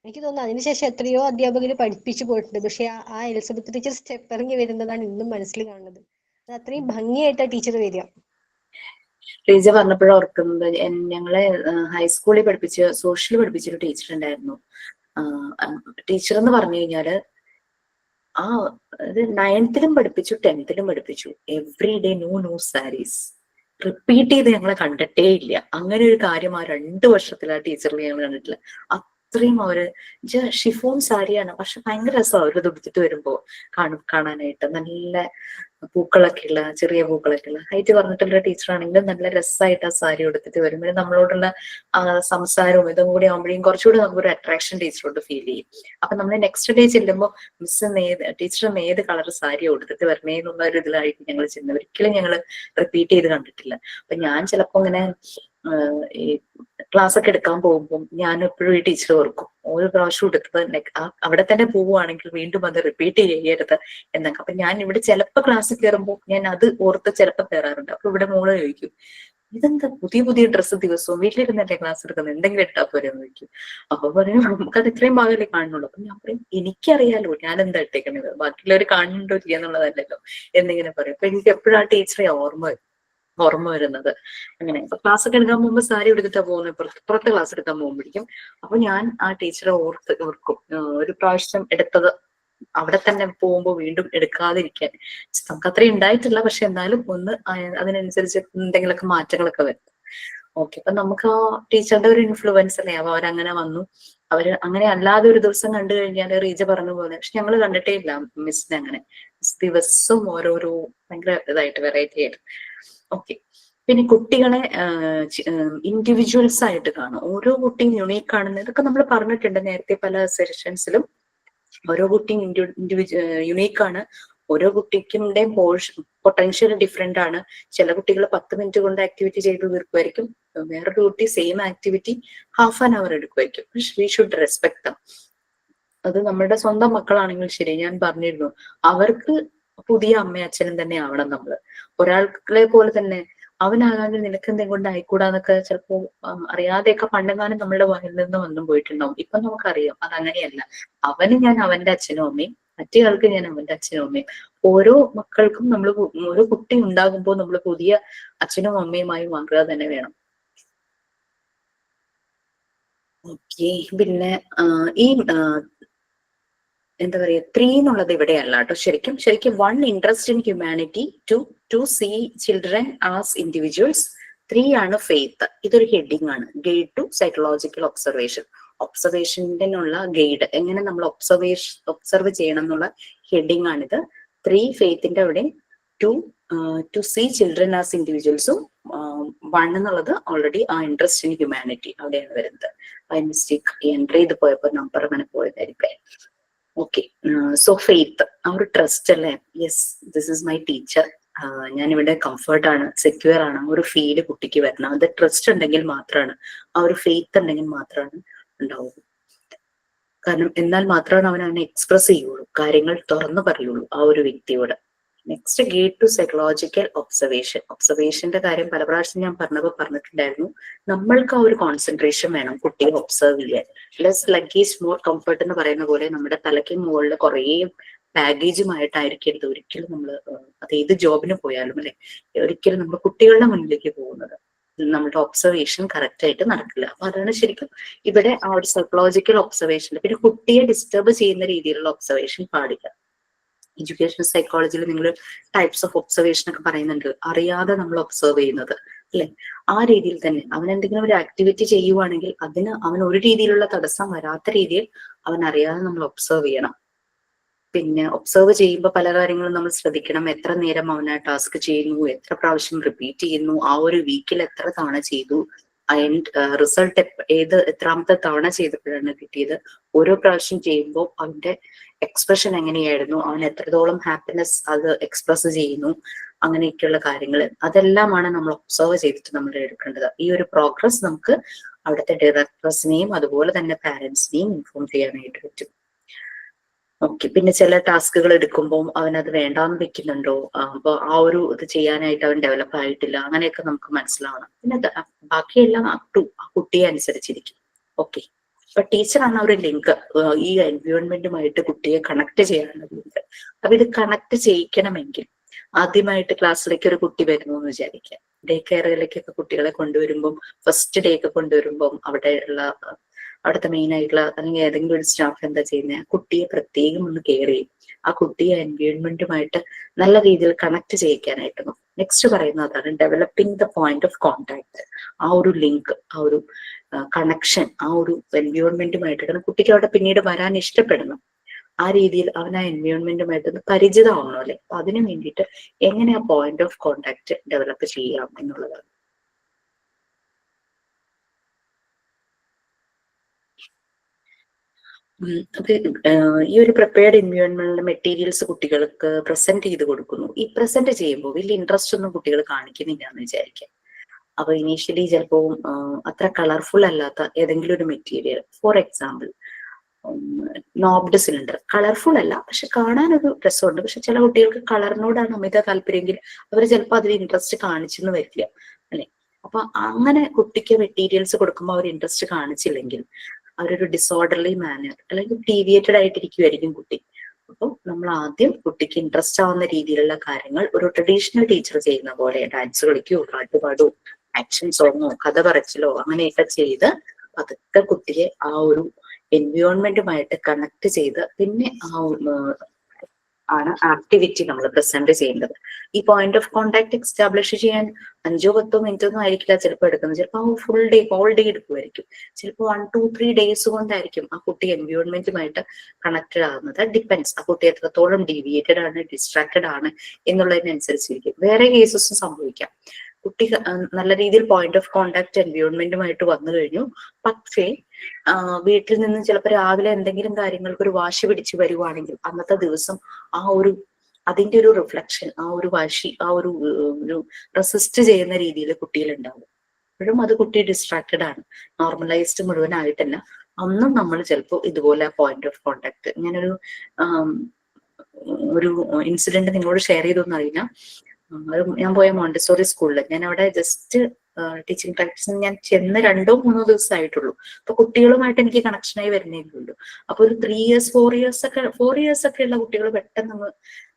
എനിക്ക് തോന്നുന്നു അതിനുശേഷം എത്രയോ അധ്യാപകർ പഠിപ്പിച്ചു പോയിട്ടുണ്ട്, പക്ഷെ ആ എലിസബത്ത് ടീച്ചർ സ്റ്റെപ്പ് ഇറങ്ങി വരുന്നതാണ് ഇന്നും മനസ്സിൽ കാണുന്നത്. അത് അത്രയും ഭംഗിയായിട്ടാ ടീച്ചർ വരിക. റീജ പറഞ്ഞപ്പോഴും ഓർക്കുന്നത്, ഞങ്ങളെ ഹൈസ്കൂളിൽ സോഷ്യൽ പഠിപ്പിച്ചൊരു ടീച്ചർ ഉണ്ടായിരുന്നു. ടീച്ചർ എന്ന് പറഞ്ഞു കഴിഞ്ഞാല് അത് 9th പഠിപ്പിച്ചു, 10th പഠിപ്പിച്ചു. Every day new saris repeat ചെയ്ത് ഞങ്ങളെ കണ്ടിട്ടേ ഇല്ല. അങ്ങനെ ഒരു കാര്യം ആ 2 വർഷത്തിൽ ആ ടീച്ചറിൽ ഞങ്ങൾ കണ്ടിട്ടില്ല. അത്രയും അവര് ഷിഫോൺ സാരിയാണ്, പക്ഷെ ഭയങ്കര രസം അവരത് ഉടുത്തിട്ട് വരുമ്പോ കാണാനായിട്ട്. നല്ല പൂക്കളൊക്കെ ഉള്ള, ചെറിയ പൂക്കളൊക്കെ ഉള്ള, ഹൈറ്റ് പറഞ്ഞിട്ടുള്ള ടീച്ചറാണെങ്കിലും നല്ല രസമായിട്ട് ആ സാരി ഉടുത്തിട്ട് വരുമ്പോൾ നമ്മളോടുള്ള സംസാരവും ഇതും കൂടി ആകുമ്പോഴേക്കും കുറച്ചുകൂടി നമുക്കൊരു അട്രാക്ഷൻ ടീച്ചറോട് ഫീൽ ചെയ്യും. അപ്പൊ നമ്മൾ നെക്സ്റ്റ് ഡേ ചെല്ലുമ്പോൾ ടീച്ചറും ഏത് കളർ സാരി ഉടുത്തിട്ട് വരണേ എന്നുള്ള ഒരു ഇതിലായിരിക്കും ഞങ്ങൾ ചെല്ലുന്നത്. ഒരിക്കലും ഞങ്ങൾ റിപ്പീറ്റ് ചെയ്ത് കണ്ടിട്ടില്ല. അപ്പൊ ഞാൻ ചിലപ്പോ ഇങ്ങനെ ഈ ക്ലാസ് ഒക്കെ എടുക്കാൻ പോകുമ്പോൾ ഞാൻ എപ്പോഴും ഈ ടീച്ചർ ഓർക്കും, ഓരോ പ്രാവശ്യം എടുത്തത് അവിടെ തന്നെ പോവുകയാണെങ്കിൽ വീണ്ടും അത് റിപ്പീറ്റ് ചെയ്യരുത് എന്നൊക്കെ. അപ്പൊ ഞാൻ ഇവിടെ ചിലപ്പോൾ ക്ലാസ്സിൽ കയറുമ്പോൾ ഞാൻ അത് ഓർത്ത് ചിലപ്പോൾ കയറാറുണ്ട്. അപ്പൊ ഇവിടെ മോള് ചോദിക്കും, ഇതെന്താ പുതിയ ഡ്രസ്സ് ദിവസവും വീട്ടിലിരുന്നല്ലേ ക്ലാസ് എടുക്കുന്നത്, എന്തെങ്കിലും ഇട്ടാ പോരെ എന്ന് ചോദിക്കും. അപ്പൊ പറയും, നമുക്കത് ഇത്രയും ഭാഗമല്ലേ കാണുന്നുള്ളൂ. അപ്പൊ ഞാൻ പറയും, എനിക്കറിയാലോ ഞാൻ എന്താ ഇട്ടേക്കണത്, ബാക്കിയുള്ളവർ കാണുന്നുണ്ടോ ചെയ്യാന്നുള്ളതല്ലല്ലോ എന്നിങ്ങനെ പറയും. അപ്പൊ എനിക്ക് എപ്പോഴും ആ ടീച്ചറെ ഓർമ്മ വരുന്നത് അങ്ങനെ. ക്ലാസ് ഒക്കെ എടുക്കാൻ പോകുമ്പോൾ സാരി എടുത്തിട്ടാ പോകുന്നത്, പുറത്ത് ക്ലാസ് എടുക്കാൻ പോകുമ്പോഴേക്കും. അപ്പൊ ഞാൻ ആ ടീച്ചറെ ഓർക്കും, ഒരു പ്രാവശ്യം എടുത്തത് അവിടെ തന്നെ പോകുമ്പോൾ വീണ്ടും എടുക്കാതിരിക്കാൻ. നമുക്ക് അത്രയും ഉണ്ടായിട്ടില്ല, പക്ഷെ എന്നാലും ഒന്ന് അതിനനുസരിച്ച് എന്തെങ്കിലുമൊക്കെ മാറ്റങ്ങളൊക്കെ വരും. ഓക്കെ, അപ്പൊ നമുക്ക് ആ ടീച്ചറുടെ ഒരു ഇൻഫ്ലുവൻസ് അല്ലേ. അപ്പൊ അവരങ്ങനെ വന്നു. അവര് അങ്ങനെ അല്ലാതെ ഒരു ദിവസം കണ്ടു കഴിഞ്ഞാൽ റീജ പറഞ്ഞ പോലെ, പക്ഷെ ഞങ്ങൾ കണ്ടിട്ടേ ഇല്ല മിസ്സിനെ അങ്ങനെ. ദിവസവും ഓരോരോ ഭയങ്കര ഇതായിട്ട് വെറൈറ്റി ആയിട്ട്. ഓക്കെ, പിന്നെ കുട്ടികളെ ഇൻഡിവിജ്വൽസ് ആയിട്ട് കാണും. ഓരോ കുട്ടിയും യുണീക്ക് ആണെന്ന് ഇതൊക്കെ നമ്മൾ പറഞ്ഞിട്ടുണ്ട് നേരത്തെ പല സെഷൻസിലും. ഓരോ കുട്ടിയും യുണീക്ക് ആണ്, ഓരോ കുട്ടിക്കുടെയും പൊട്ടൻഷ്യൽ ഡിഫറെന്റ് ആണ്. ചില കുട്ടികൾ 10 മിനിറ്റ് കൊണ്ട് ആക്ടിവിറ്റി ചെയ്ത് തീർക്കുമായിരിക്കും, വേറൊരു കുട്ടി same activity half an hour എടുക്കുമായിരിക്കും. We should respect them. അത് നമ്മുടെ സ്വന്തം മക്കളാണെങ്കിൽ ശരി, ഞാൻ പറഞ്ഞിരുന്നു, അവർക്ക് പുതിയ അമ്മയും അച്ഛനും തന്നെ ആവണം നമ്മള്. ഒരാളെ പോലെ തന്നെ അവനാകാതെ നിനക്ക് എന്തെങ്കിലും കൊണ്ട് ആയിക്കൂടാന്നൊക്കെ ചിലപ്പോ അറിയാതെയൊക്കെ പണ്ടെങ്ങാനും നമ്മളുടെ വായിൽ നിന്ന് വന്നും പോയിട്ടുണ്ടാവും. ഇപ്പൊ നമുക്കറിയാം അതങ്ങനെയല്ല. അവന് ഞാൻ അവന്റെ അച്ഛനും അമ്മയും, മറ്റേ ആൾക്ക് ഞാൻ അവന്റെ അച്ഛനും അമ്മയും. ഓരോ മക്കൾക്കും നമ്മൾ, ഓരോ കുട്ടി ഉണ്ടാകുമ്പോൾ നമ്മൾ പുതിയ അച്ഛനും അമ്മയുമായി മാറുക തന്നെ വേണം. ഓക്കെ, പിന്നെ ഈ എന്താ പറയാ 3 എന്നുള്ളത് ഇവിടെയല്ല കേട്ടോ. ശരിക്കും 1 interest in humanity, 2 see children as individuals, 3 ആണ് ഫെയ്ത്ത്. ഇതൊരു ഹെഡിങ് ആണ്. Guide to psychological observation. ഒബ്സർവേഷനുള്ള ഗൈഡ്, എങ്ങനെ നമ്മൾ ഒബ്സർവ് ചെയ്യണം എന്നുള്ള ഹെഡിങ് ആണിത്. 3 ഫെയ്ത്തിന്റെ അവിടെ, 2 സീ ചിൽഡ്രൻ ആസ് ഇൻഡിവിജ്വൽസും, 1 എന്നുള്ളത് ഓൾറെഡി ആ ഇൻട്രസ്റ്റ് ഇൻ ഹ്യൂമാനിറ്റി അവിടെയാണ് വരുന്നത്. ബൈ മിസ്റ്റേക്ക് എൻട്രി ചെയ്ത് പോയപ്പോൾ നമ്പർ അങ്ങനെ പോയതായിരിക്കും. ഓക്കെ, സോ ഫെയ്ത്ത്, ആ ഒരു ട്രസ്റ്റ് അല്ലേ. Yes, this is my teacher, ഞാനിവിടെ കംഫർട്ട് ആണ്, സെക്യൂർ ആണ്, ഒരു ഫീല് കുട്ടിക്ക് വരണം. അത് ട്രസ്റ്റ് ഉണ്ടെങ്കിൽ മാത്രമാണ്, ആ ഒരു ഫെയ്ത്ത് ഉണ്ടെങ്കിൽ മാത്രമാണ് ഉണ്ടാവുള്ളൂ. കാരണം എന്നാൽ മാത്രമാണ് അവൻ അവനെ എക്സ്പ്രസ് ചെയ്യുള്ളൂ, കാര്യങ്ങൾ തുറന്നു പറയുള്ളൂ ആ ഒരു വ്യക്തിയോട്. Next, guide to psychological observation. ഒബ്സർവേഷന്റെ കാര്യം പല പ്രാവശ്യം ഞാൻ പറഞ്ഞിട്ടുണ്ടായിരുന്നു. നമ്മൾക്ക് ആ ഒരു കോൺസെൻട്രേഷൻ വേണം കുട്ടിയെ ഒബ്സർവ് ചെയ്യാൻ. ലെസ് ലഗേജ് മോർ കംഫർട്ട് എന്ന് പറയുന്ന പോലെ നമ്മുടെ തലയ്ക്ക് മുകളിൽ കുറേ ബാഗേജുമായിട്ടായിരിക്കരുത് ഒരിക്കലും നമ്മൾ, അത് ഏത് ജോബിന് പോയാലും അല്ലെ, ഒരിക്കലും നമ്മൾ കുട്ടികളുടെ മുന്നിലേക്ക് പോകുന്നത്. നമ്മുടെ ഒബ്സർവേഷൻ കറക്റ്റ് ആയിട്ട് നടക്കില്ല. അപ്പൊ അതാണ് ശരിക്കും ഇവിടെ ആ ഒരു സൈക്കോളജിക്കൽ ഒബ്സർവേഷൻ. പിന്നെ കുട്ടിയെ ഡിസ്റ്റർബ് ചെയ്യുന്ന രീതിയിലുള്ള ഒബ്സർവേഷൻ പാടില്ല. എഡ്യൂക്കേഷണൽ സൈക്കോളജിയിൽ നിങ്ങൾ ടൈപ്സ് ഓഫ് ഒബ്സർവേഷൻ ഒക്കെ പറയുന്നുണ്ട്, അറിയാതെ നമ്മൾ ഒബ്സർവ് ചെയ്യുന്നത് അല്ലെ. ആ രീതിയിൽ തന്നെ അവൻ എന്തെങ്കിലും ഒരു ആക്ടിവിറ്റി ചെയ്യുവാണെങ്കിൽ അതിന് അവൻ ഒരു രീതിയിലുള്ള തടസ്സം വരാത്ത രീതിയിൽ അവൻ അറിയാതെ നമ്മൾ ഒബ്സർവ് ചെയ്യണം. പിന്നെ ഒബ്സർവ് ചെയ്യുമ്പോൾ പല കാര്യങ്ങളും നമ്മൾ ശ്രദ്ധിക്കണം. എത്ര നേരം അവൻ ആ ടാസ്ക് ചെയ്യുന്നു, എത്ര പ്രാവശ്യം റിപ്പീറ്റ് ചെയ്യുന്നു, ആ ഒരു വീക്കിൽ എത്ര തവണ ചെയ്തു, റിസൾട്ട് എത്രാമത്തെ തവണ ചെയ്തപ്പോഴാണ് കിട്ടിയത്, ഓരോ പ്രാവശ്യം ചെയ്യുമ്പോൾ അവന്റെ എക്സ്പ്രഷൻ എങ്ങനെയായിരുന്നു, അവൻ എത്രത്തോളം ഹാപ്പിനെസ് അത് എക്സ്പ്രസ് ചെയ്യുന്നു, അങ്ങനെയൊക്കെയുള്ള കാര്യങ്ങൾ അതെല്ലാമാണ് നമ്മൾ ഒബ്സർവ് ചെയ്തിട്ട് നമ്മൾ എടുക്കേണ്ടത്. ഈ ഒരു പ്രോഗ്രസ് നമുക്ക് അവിടുത്തെ ഡയറക്ടേഴ്സിനെയും അതുപോലെ തന്നെ പാരന്റ്സിനെയും ഇൻഫോം ചെയ്യാനായിട്ട് പറ്റും. ഓക്കെ, പിന്നെ ചില ടാസ്കുകൾ എടുക്കുമ്പോൾ അവനത് വേണ്ടാന്ന് വെക്കുന്നുണ്ടോ, അപ്പൊ ആ ഒരു ഇത് ചെയ്യാനായിട്ട് അവൻ ഡെവലപ്പ് ആയിട്ടില്ല, അങ്ങനെയൊക്കെ നമുക്ക് മനസ്സിലാവണം. പിന്നെ ബാക്കിയെല്ലാം അപ് ടു ആ കുട്ടിയെ അനുസരിച്ചിരിക്കും. ഓക്കെ, അപ്പൊ ടീച്ചറാണ് ഒരു ലിങ്ക്, ഈ എൻവയോൺമെന്റുമായിട്ട് കുട്ടിയെ കണക്ട് ചെയ്യാനുള്ള ലിങ്ക്. അപ്പൊ ഇത് കണക്ട് ചെയ്യിക്കണമെങ്കിൽ ആദ്യമായിട്ട് ക്ലാസ്സിലേക്ക് ഒരു കുട്ടി വരുന്നു എന്ന് വിചാരിക്കാം. ഡേ കെയറിലേക്കൊക്കെ കുട്ടികളെ കൊണ്ടുവരുമ്പം, ഫസ്റ്റ് ഡേ ഒക്കെ കൊണ്ടുവരുമ്പം അവിടുത്തെ മെയിൻ ആയിട്ടുള്ള അല്ലെങ്കിൽ ഏതെങ്കിലും ഒരു സ്റ്റാഫ് എന്താ ചെയ്യുന്നത്, കുട്ടിയെ പ്രത്യേകം ഒന്ന് കെയർ ചെയ്യും. ആ കുട്ടിയെ എൻവയോൺമെന്റുമായിട്ട് നല്ല രീതിയിൽ കണക്ട് ചെയ്യിക്കാനായിട്ട്. നെക്സ്റ്റ് പറയുന്നത് അതാണ് developing the point of contact. ആ ഒരു ലിങ്ക്, ആ ഒരു കണക്ഷൻ ആ ഒരു എൻവയോൺമെന്റുമായിട്ട് കുട്ടിക്ക് അവിടെ പിന്നീട് വരാൻ ഇഷ്ടപ്പെടണം. ആ രീതിയിൽ അവൻ ആ എൻവയോൺമെന്റുമായിട്ട് പരിചിതമാവണം അല്ലെ. അപ്പൊ അതിനു വേണ്ടിയിട്ട് എങ്ങനെ ആ പോയിന്റ് ഓഫ് കോണ്ടാക്ട് ഡെവലപ്പ് ചെയ്യാം എന്നുള്ളതാണ്. അപ്പൊ ഈ ഒരു പ്രിപ്പയർഡ് എൻവയോൺമെന്റിലെ മെറ്റീരിയൽസ് കുട്ടികൾക്ക് പ്രസന്റ് ചെയ്ത് കൊടുക്കുന്നു. ഈ പ്രസന്റ് ചെയ്യുമ്പോൾ വലിയ ഇൻട്രസ്റ്റ് ഒന്നും കുട്ടികൾ കാണിക്കുന്നില്ല എന്ന് വിചാരിക്കാം. അപ്പൊ ഇനീഷ്യലി ചിലപ്പോൾ അത്ര കളർഫുൾ അല്ലാത്ത ഏതെങ്കിലും ഒരു material, for example knobbed cylinder, colourful അല്ല പക്ഷെ കാണാനൊരു രസമുണ്ട്. പക്ഷെ ചില കുട്ടികൾക്ക് കളറിനോടാണ് അമിത താല്പര്യമെങ്കിൽ അവർ ചിലപ്പോൾ അതിൽ ഇൻട്രസ്റ്റ് കാണിച്ചെന്ന് വരില്ല അല്ലെ. അപ്പൊ അങ്ങനെ കുട്ടിക്ക് മെറ്റീരിയൽസ് കൊടുക്കുമ്പോൾ അവർ ഇൻട്രസ്റ്റ് കാണിച്ചില്ലെങ്കിൽ അവരൊരു ഡിസോർഡർലി മാനർ അല്ലെങ്കിൽ ഡീവിയേറ്റഡ് ആയിട്ടിരിക്കുമായിരിക്കും കുട്ടി. അപ്പോൾ നമ്മൾ ആദ്യം കുട്ടിക്ക് ഇൻട്രസ്റ്റ് ആവുന്ന രീതിയിലുള്ള കാര്യങ്ങൾ ഒരു ട്രഡീഷണൽ ടീച്ചർ ചെയ്യുന്ന പോലെ ഡാൻസ് കളിക്കോ, പാട്ട് പാടോ, ആക്ഷൻ സോങ്ങോ, കഥ പറച്ചിലോ അങ്ങനെയൊക്കെ ചെയ്ത് അതൊക്കെ കുട്ടിയെ ആ ഒരു എൻവയോൺമെന്റുമായിട്ട് കണക്ട് ചെയ്ത് പിന്നെ ആണ് ആക്ടിവിറ്റി നമ്മൾ പ്രസന്റ് ചെയ്യേണ്ടത്. ഈ പോയിന്റ് ഓഫ് കോണ്ടാക്ട് എസ്റ്റാബ്ലിഷ് ചെയ്യാൻ 5-10 മിനിറ്റ് ഒന്നും ആയിരിക്കില്ല ചിലപ്പോൾ എടുക്കുന്നത്. ചിലപ്പോൾ ഫുൾ ഡേ, ഹോൾ ഡേ എടുക്കുമായിരിക്കും. ചിലപ്പോൾ 1-2-3 ഡേയ്സ് കൊണ്ടായിരിക്കും ആ കുട്ടി എൻവയോൺമെന്റുമായിട്ട് കണക്റ്റഡ് ആകുന്നത്. ഡിപ്പെൻസ് ആ കുട്ടി എത്രത്തോളം ഡീവിയേറ്റഡ് ആണ്, ഡിസ്ട്രാക്റ്റഡ് ആണ് എന്നുള്ളതിനനുസരിച്ചിരിക്കും. വേറെ കേസസും സംഭവിക്കാം. കുട്ടി നല്ല രീതിയിൽ പോയിന്റ് ഓഫ് കോണ്ടാക്ട് എൻവയോൺമെന്റുമായിട്ട് വന്നു കഴിഞ്ഞു, പക്ഷേ വീട്ടിൽ നിന്ന് ചിലപ്പോൾ രാവിലെ എന്തെങ്കിലും കാര്യങ്ങൾക്ക് ഒരു വാശി പിടിച്ച് വരുവാണെങ്കിൽ അന്നത്തെ ദിവസം ആ ഒരു അതിന്റെ ഒരു റിഫ്ലക്ഷൻ, ആ ഒരു വാശി, ആ ഒരു റെസിസ്റ്റ് ചെയ്യുന്ന രീതിയിൽ കുട്ടികളുണ്ടാവും. അപ്പോഴും അത് കുട്ടി ഡിസ്ട്രാക്റ്റഡ് ആണ്, നോർമലൈസ്ഡ് മുഴുവനായിട്ടല്ല. അന്നും നമ്മൾ ചിലപ്പോൾ ഇതുപോലെ പോയിന്റ് ഓഫ് കോണ്ടാക്ട്, ഞാനൊരു ഒരു ഇൻസിഡന്റ് നിങ്ങളോട് ഷെയർ ചെയ്തോന്ന് അറിയില്ല. ഞാൻ പോയ മോണ്ടിസോറി സ്കൂളിൽ, ഞാൻ അവിടെ ജസ്റ്റ് ടീച്ചിങ് പ്രാക്ടീസിന് ഞാൻ ചെന്ന് 2-3 ദിവസമായിട്ടുള്ളൂ. അപ്പൊ കുട്ടികളുമായിട്ട് എനിക്ക് കണക്ഷനായി വരുന്നേക്കുള്ളൂ. അപ്പൊ ഒരു 3 years 4 years ഒക്കെ ഉള്ള കുട്ടികൾ പെട്ടെന്ന്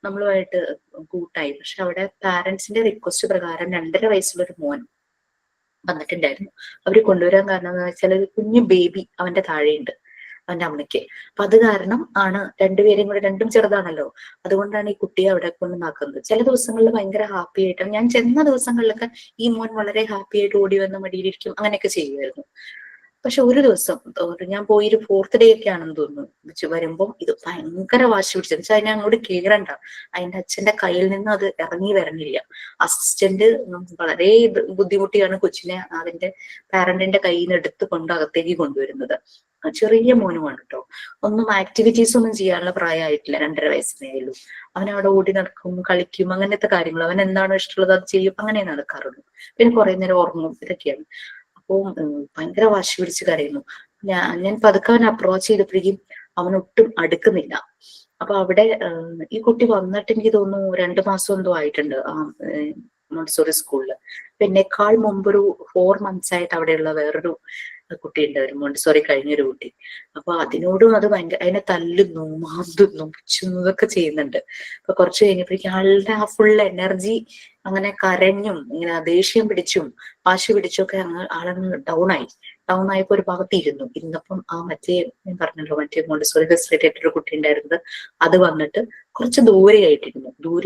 നമ്മളുമായിട്ട് കൂട്ടായി. പക്ഷെ അവിടെ പാരന്റ്സിന്റെ റിക്വസ്റ്റ് പ്രകാരം 2.5 വയസ്സുള്ളൊരു മോൻ വന്നിട്ടുണ്ടായിരുന്നു. അവര് കൊണ്ടുവരാൻ കാരണം എന്ന് വെച്ചാൽ ഒരു കുഞ്ഞു ബേബി അവന്റെ താഴെയുണ്ട്, അവന്റെ അമ്മയ്ക്ക്. അപ്പൊ അത് കാരണം ആണ് രണ്ടുപേരും കൂടെ, രണ്ടും ചെറുതാണല്ലോ, അതുകൊണ്ടാണ് ഈ കുട്ടിയെ അവിടെ കൊണ്ടുവന്നാക്കുന്നത്. ചില ദിവസങ്ങളിൽ ഭയങ്കര ഹാപ്പി ആയിട്ട്, ഞാൻ ചെന്ന ദിവസങ്ങളിലൊക്കെ ഈ മോൻ വളരെ ഹാപ്പി ആയിട്ട് ഓടി വന്ന് മടിയിലിരിക്കും, അങ്ങനെയൊക്കെ ചെയ്യുമായിരുന്നു. പക്ഷെ ഒരു ദിവസം ഞാൻ പോയി ഒരു 4th day ഒക്കെ ആണെന്ന് തോന്നുന്നു, വരുമ്പോൾ ഇത് ഭയങ്കര വാശി പിടിച്ചത് വെച്ചാൽ അതിനെ അങ്ങോട്ട് കേറണ്ട, അതിന്റെ അച്ഛന്റെ കയ്യിൽ നിന്ന് അത് ഇറങ്ങി വരണില്ല. അസിസ്റ്റന്റ് വളരെ ബുദ്ധിമുട്ടിയാണ് കൊച്ചിനെ അതിന്റെ പാരന്റിന്റെ കയ്യിൽ നിന്ന് എടുത്ത് കൊണ്ട് അകത്തേക്ക് കൊണ്ടുവരുന്നത്. ചെറിയ മോനുമാണ് കേട്ടോ, ഒന്നും ആക്ടിവിറ്റീസ് ഒന്നും ചെയ്യാനുള്ള പ്രായമായിട്ടില്ല, 2.5 വയസ്സിനേ ഉള്ളൂ. അവൻ അവിടെ ഓടി നടക്കും, കളിക്കും, അങ്ങനത്തെ കാര്യങ്ങൾ, അവൻ എന്താണോ ഇഷ്ടമുള്ളത് അത് ചെയ്യും, അങ്ങനെ നടക്കാറുള്ളൂ. പിന്നെ കുറെ നേരം ഉറങ്ങും, ഇതൊക്കെയാണ്. അപ്പൊ ഭയങ്കര വാശി പിടിച്ച് കരയുന്നു. ഞാൻ പതുക്കെ അവനെ അപ്രോച്ച് ചെയ്തപ്പോഴേക്കും അവനൊട്ടും അടുക്കുന്നില്ല. അപ്പൊ അവിടെ ഈ കുട്ടി വന്നിട്ട് എനിക്ക് തോന്നുന്നു 2 മാസം എന്തോ ആയിട്ടുണ്ട് ആ മോണ്ടിസോറി സ്കൂളിൽ. എന്നെക്കാൾ മുമ്പൊരു 4 months ആയിട്ട് അവിടെയുള്ള വേറൊരു കുട്ടി ഉണ്ട്, ഒരു മോണ്ടിസോറി കഴിഞ്ഞൊരു കുട്ടി. അപ്പൊ അതിനോടും അത് ഭയങ്കര, അതിനെ തല്ലുന്നു, മാന്തുന്നു, പിച്ചുന്നു, ഇതൊക്കെ ചെയ്യുന്നുണ്ട്. അപ്പൊ കുറച്ച് കഴിഞ്ഞപ്പോഴേക്കും ആളുടെ ആ ഫുൾ എനർജി അങ്ങനെ കരഞ്ഞും ഇങ്ങനെ ദേഷ്യം പിടിച്ചും വാശി പിടിച്ചൊക്കെ ആളങ്ങ് ഡൗൺ ആയപ്പോ ഒരു ഭാഗത്ത് ഇരുന്നപ്പം ആ ഞാൻ പറഞ്ഞല്ലോ മറ്റേ മോണ്ടിസോറി ഫെസിലിറ്റേറ്റർ ഒരു കുട്ടി ഉണ്ടായിരുന്നത്, അത് വന്നിട്ട് കുറച്ച് ദൂരെ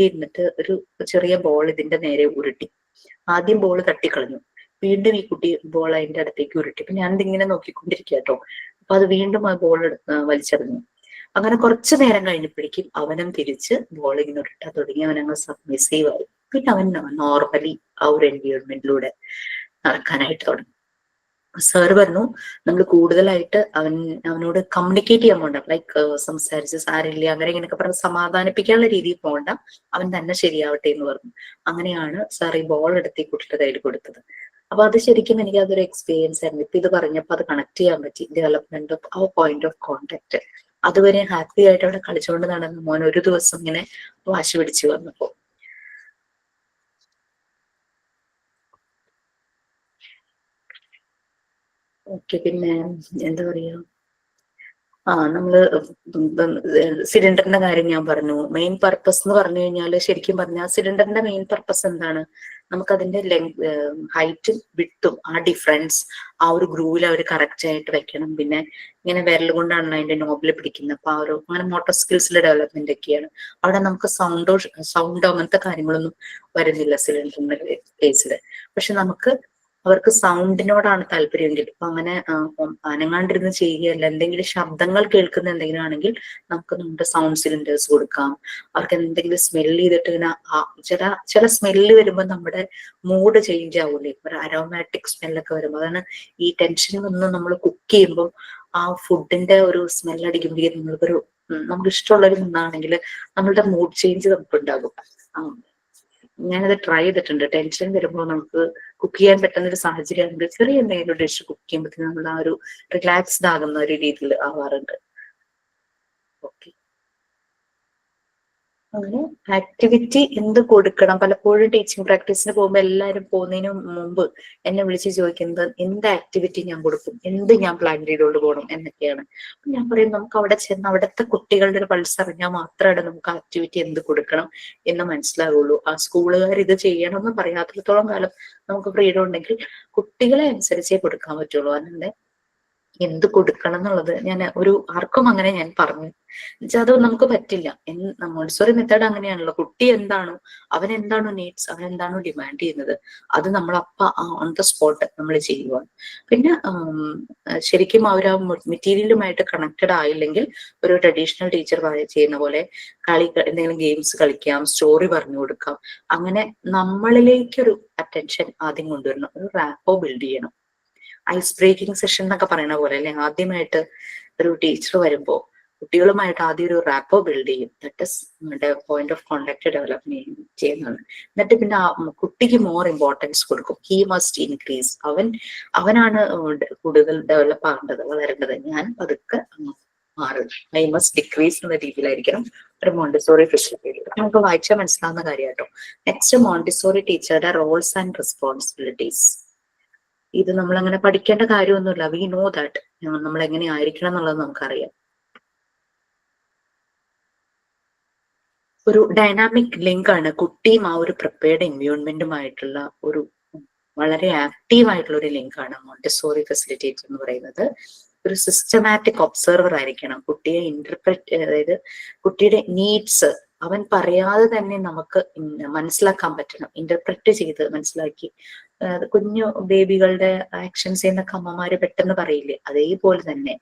ഇരുന്നിട്ട് ഒരു ചെറിയ ബോൾ ഇതിന്റെ നേരെ ഉരുട്ടി. ആദ്യം ബോൾ തട്ടിക്കളഞ്ഞു, വീണ്ടും ഈ കുട്ടി ബോൾ അതിന്റെ അടുത്തേക്ക് ഉരുട്ടി. അപ്പൊ ഞാനിതിങ്ങനെ നോക്കിക്കൊണ്ടിരിക്കുക കേട്ടോ. അപ്പൊ അത് വീണ്ടും ആ ബോൾ വലിച്ചെറിഞ്ഞു. അങ്ങനെ കുറച്ചു നേരം കഴിഞ്ഞപ്പോഴേക്കും അവനും തിരിച്ച് ബോൾ ഇങ്ങനെ ഉരുട്ടാൻ തുടങ്ങി. അവനങ്ങ് സബ്മിസീവ് ആയി. പിന്നെ അവൻ നോർമലി ആ ഒരു എൻവയോൺമെന്റിലൂടെ നടക്കാനായിട്ട് തുടങ്ങി. സാർ പറഞ്ഞു, നമ്മൾ കൂടുതലായിട്ട് അവനോട് കമ്മ്യൂണിക്കേറ്റ് ചെയ്യാൻ പോകണ്ട, ലൈക്ക് സംസാരിച്ച് സാരില്ല അങ്ങനെ ഇങ്ങനെയൊക്കെ പറഞ്ഞ് സമാധാനിപ്പിക്കാനുള്ള രീതിയിൽ പോകണ്ട, അവൻ തന്നെ ശരിയാവട്ടെ എന്ന് പറഞ്ഞു. അങ്ങനെയാണ് സാർ ഈ ബോൾ എടുത്ത് ഈ കുട്ടിയുടെ കയ്യിൽ കൊടുത്തത്. അപ്പൊ അത് ശരിക്കും എനിക്ക് അതൊരു എക്സ്പീരിയൻസ് ആയിരുന്നു. ഇപ്പൊ ഇത് പറഞ്ഞപ്പോ അത് കണക്ട് ചെയ്യാൻ പറ്റി, ഡെവലപ്മെന്റ് ഓഫ് ആ പോയിന്റ് ഓഫ് കോണ്ടാക്ട്. അതുവരെ ഹാപ്പി ആയിട്ട് അവിടെ കളിച്ചുകൊണ്ട് നടന്ന മോൻ ഒരു ദിവസം ഇങ്ങനെ വാശി പിടിച്ചു വന്നപ്പോ. ഓക്കെ, പിന്നെ എന്താ പറയാ, നമ്മള് സിലിണ്ടറിന്റെ കാര്യം ഞാൻ പറഞ്ഞു. മെയിൻ പർപ്പസ് എന്ന് പറഞ്ഞു കഴിഞ്ഞാൽ, ശരിക്കും പറഞ്ഞാൽ സിലിണ്ടറിന്റെ മെയിൻ പർപ്പസ് എന്താണ്, നമുക്കതിന്റെ ഹൈറ്റും വിഡ്ത്തും ആ ഡിഫറൻസ് ആ ഒരു ഗ്രൂവിൽ അവർ കറക്റ്റ് ആയിട്ട് വെക്കണം. പിന്നെ ഇങ്ങനെ വിരൽ കൊണ്ടാണല്ലോ അതിന്റെ നോബിൽ പിടിക്കുന്നത്. അപ്പൊ ആ ഒരു അങ്ങനെ മോട്ടോർ സ്കിൽസിലെ ഡെവലപ്മെന്റ് ഒക്കെയാണ്. അവിടെ നമുക്ക് സൗണ്ടോ അങ്ങനത്തെ കാര്യങ്ങളൊന്നും വരുന്നില്ല സിലിണ്ടറിന്റെ കേസിൽ. പക്ഷെ അവർക്ക് സൗണ്ടിനോടാണ് താല്പര്യമെങ്കിൽ ഇപ്പൊ അങ്ങനെ അനങ്ങാണ്ടിരുന്ന് ചെയ്യുകയല്ല, എന്തെങ്കിലും ശബ്ദങ്ങൾ കേൾക്കുന്ന എന്തെങ്കിലും ആണെങ്കിൽ നമുക്ക് നമ്മുടെ സൗണ്ട് സിലിണ്ടേഴ്സ് കൊടുക്കാം. അവർക്ക് എന്തെങ്കിലും സ്മെല് ചെയ്തിട്ട് ഇങ്ങനെ ചില സ്മെല്ല് വരുമ്പോൾ നമ്മുടെ മൂഡ് ചേഞ്ച് ആവൂലേ, ഒരു അരോമാറ്റിക് സ്മെല്ലൊക്കെ വരുമ്പോൾ. അതാണ് ഈ ടെൻഷനിൽ നിന്ന് നമ്മൾ കുക്ക് ചെയ്യുമ്പോൾ ആ ഫുഡിന്റെ ഒരു സ്മെൽ അടിക്കുമ്പോഴേക്കും നമുക്ക് ഇഷ്ടമുള്ളൊരു നിന്നാണെങ്കിൽ നമ്മളുടെ മൂഡ് ചേഞ്ച് നമുക്ക് ഉണ്ടാകും. ഞാനത് ട്രൈ ചെയ്തിട്ടുണ്ട്. ടെൻഷൻ വരുമ്പോൾ നമുക്ക് കുക്ക് ചെയ്യാൻ പറ്റുന്ന ഒരു സാഹചര്യം, ചെറിയ എന്തെങ്കിലും ഡിഷ് കുക്ക് ചെയ്യുമ്പോഴത്തേക്കും നമ്മൾ ആ ഒരു റിലാക്സ്ഡ് ആകുന്ന ഒരു രീതിയിൽ ആവാറുണ്ട്. ഓക്കെ, അങ്ങനെ ആക്ടിവിറ്റി എന്ത് കൊടുക്കണം, പലപ്പോഴും ടീച്ചിങ് പ്രാക്ടീസിന് പോകുമ്പോൾ എല്ലാവരും പോകുന്നതിന് മുമ്പ് എന്നെ വിളിച്ച് ചോദിക്കുന്നത് എന്ത് ആക്ടിവിറ്റി ഞാൻ കൊടുക്കും, എന്ത് ഞാൻ പ്ലാൻ ചെയ്തുകൊണ്ട് പോകണം എന്നൊക്കെയാണ്. ഞാൻ പറയും, നമുക്ക് അവിടെ ചെന്ന് അവിടുത്തെ കുട്ടികളുടെ ഒരു പൾസ് അറിഞ്ഞാൽ മാത്രമാണ് നമുക്ക് ആക്ടിവിറ്റി എന്ത് കൊടുക്കണം എന്ന് മനസ്സിലാവുള്ളൂ. ആ സ്കൂളുകാർ ഇത് ചെയ്യണമെന്ന് പറയാത്തിടത്തോളം കാലം നമുക്ക് ഫ്രീഡം ഉണ്ടെങ്കിൽ കുട്ടികളെ അനുസരിച്ചേ കൊടുക്കാൻ പറ്റുള്ളൂ. അതിന്റെ എന്ത് കൊടുക്കണം എന്നുള്ളത് ആർക്കും അങ്ങനെ ഞാൻ പറഞ്ഞു വെച്ചാൽ അത് നമുക്ക് പറ്റില്ല. മോണ്ടിസോറി മെത്തേഡ് അങ്ങനെയാണല്ലോ, കുട്ടി എന്താണോ അവൻ എന്താണോ നീഡ്സ്, അവൻ എന്താണോ ഡിമാൻഡ് ചെയ്യുന്നത് അത് നമ്മൾ ഓൺ ദ സ്പോട്ട് നമ്മൾ ചെയ്യുവാണ്. പിന്നെ ശരിക്കും അവർ ആ മെറ്റീരിയലുമായിട്ട് കണക്റ്റഡ് ആയില്ലെങ്കിൽ ഒരു ട്രഡീഷണൽ ടീച്ചർ ചെയ്യുന്ന പോലെ എന്തെങ്കിലും ഗെയിംസ് കളിക്കാം, സ്റ്റോറി പറഞ്ഞു കൊടുക്കാം. അങ്ങനെ നമ്മളിലേക്കൊരു അറ്റൻഷൻ ആദ്യം കൊണ്ടുവരണം, ഒരു റാപ്പോ ബിൽഡ് ചെയ്യണം. ഐസ് ബ്രേക്കിംഗ് സെഷൻ എന്നൊക്കെ പറയുന്ന പോലെ അല്ലെ, ആദ്യമായിട്ട് ഒരു ടീച്ചർ വരുമ്പോ കുട്ടികളുമായിട്ട് ആദ്യം ഒരു റാപ്പോ ബിൽഡ് ചെയ്യും. That is point of contact develop ചെയ്യുന്നതാണ്. എന്നിട്ട് പിന്നെ കുട്ടിക്ക് മോർ ഇമ്പോർട്ടൻസ് കൊടുക്കും. He must increase. അവനാണ് കൂടുതൽ ഡെവലപ്പ് ആകേണ്ടത്, വളരേണ്ടത്. ഞാൻ പതുക്കെ മാറും. ഐ മസ്റ്റ് ഡിക്രീസ് എന്ന രീതിയിലായിരിക്കണം ഒരു മോണ്ടിസോറി ഫെസിലിറ്റി. നമുക്ക് വായിച്ചാൽ മനസ്സിലാവുന്ന കാര്യം കേട്ടോ. നെക്സ്റ്റ്, മോണ്ടിസോറി ടീച്ചറുടെ റോൾസ് ആൻഡ് റെസ്പോൺസിബിലിറ്റീസ്. ഇത് നമ്മൾ അങ്ങനെ പഠിക്കേണ്ട കാര്യമൊന്നുമില്ല. വി നോ ദാറ്റ് നമ്മൾ എങ്ങനെ ആയിരിക്കണം എന്നുള്ളത് നമുക്കറിയാം. ഒരു ഡൈനാമിക് ലിങ്ക് ആണ് കുട്ടിയും ആ ഒരു പ്രിപ്പയർഡ് എൻവയോൺമെന്റുമായിട്ടുള്ള ഒരു വളരെ ആക്റ്റീവ് ആയിട്ടുള്ള ഒരു ലിങ്ക് ആണ് മോണ്ടിസോറി ഫെസിലിറ്റേറ്റർ എന്ന് പറയുന്നത്. ഒരു സിസ്റ്റമാറ്റിക് ഒബ്സർവർ ആയിരിക്കണം. കുട്ടിയെ അതായത് കുട്ടിയുടെ നീഡ്സ് അവൻ പറയാതെ തന്നെ നമുക്ക് മനസ്സിലാക്കാൻ പറ്റണം. ഇന്റർപ്രറ്റ് ചെയ്ത് മനസ്സിലാക്കി. കുഞ്ഞു ബേബികളുടെ ആക്ഷൻസ് എന്നൊക്കെ അമ്മമാര് പെട്ടെന്ന് പറയില്ലേ, അതേപോലെ തന്നെ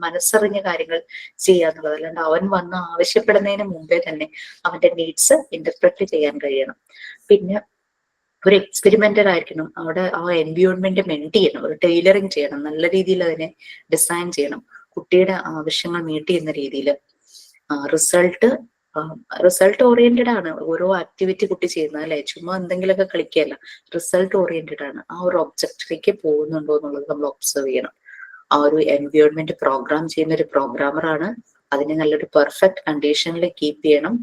മനസ്സറിഞ്ഞ കാര്യങ്ങൾ ചെയ്യാന്നുള്ളത്. അല്ലാണ്ട് അവൻ വന്ന് ആവശ്യപ്പെടുന്നതിന് മുമ്പേ തന്നെ അവന്റെ നീഡ്സ് ഇന്റർപ്രറ്റ് ചെയ്യാൻ കഴിയണം. പിന്നെ ഒരു എക്സ്പെരിമെന്റർ ആയിരിക്കണം. അവിടെ ആ എൻവയോൺമെന്റ് മെന്റ് ചെയ്യണം, ഒരു ടൈലറിങ് ചെയ്യണം, നല്ല രീതിയിൽ അതിനെ ഡിസൈൻ ചെയ്യണം, കുട്ടിയുടെ ആവശ്യങ്ങൾ മീറ്റ് ചെയ്യുന്ന രീതിയിൽ. റിസൾട്ട് ഓറിയന്റഡ് ആണ് ഓരോ ആക്ടിവിറ്റി കുട്ടി ചെയ്യുന്നത്, അല്ലെ? ചുമ്മാ എന്തെങ്കിലുമൊക്കെ കളിക്കുകയല്ല, റിസൾട്ട് ഓറിയന്റഡ് ആണ്. ആ ഒരു ഒബ്ജക്റ്റിലേക്ക് പോകുന്നുണ്ടോ എന്നുള്ളത് നമ്മൾ ഒബ്സർവ് ചെയ്യണം. ആ ഒരു എൻവയോൺമെന്റ് പ്രോഗ്രാം ചെയ്യുന്ന ഒരു പ്രോഗ്രാമറാണ്. അതിനെ നല്ലൊരു പെർഫെക്റ്റ് കണ്ടീഷനിൽ കീപ്പ് ചെയ്യണം.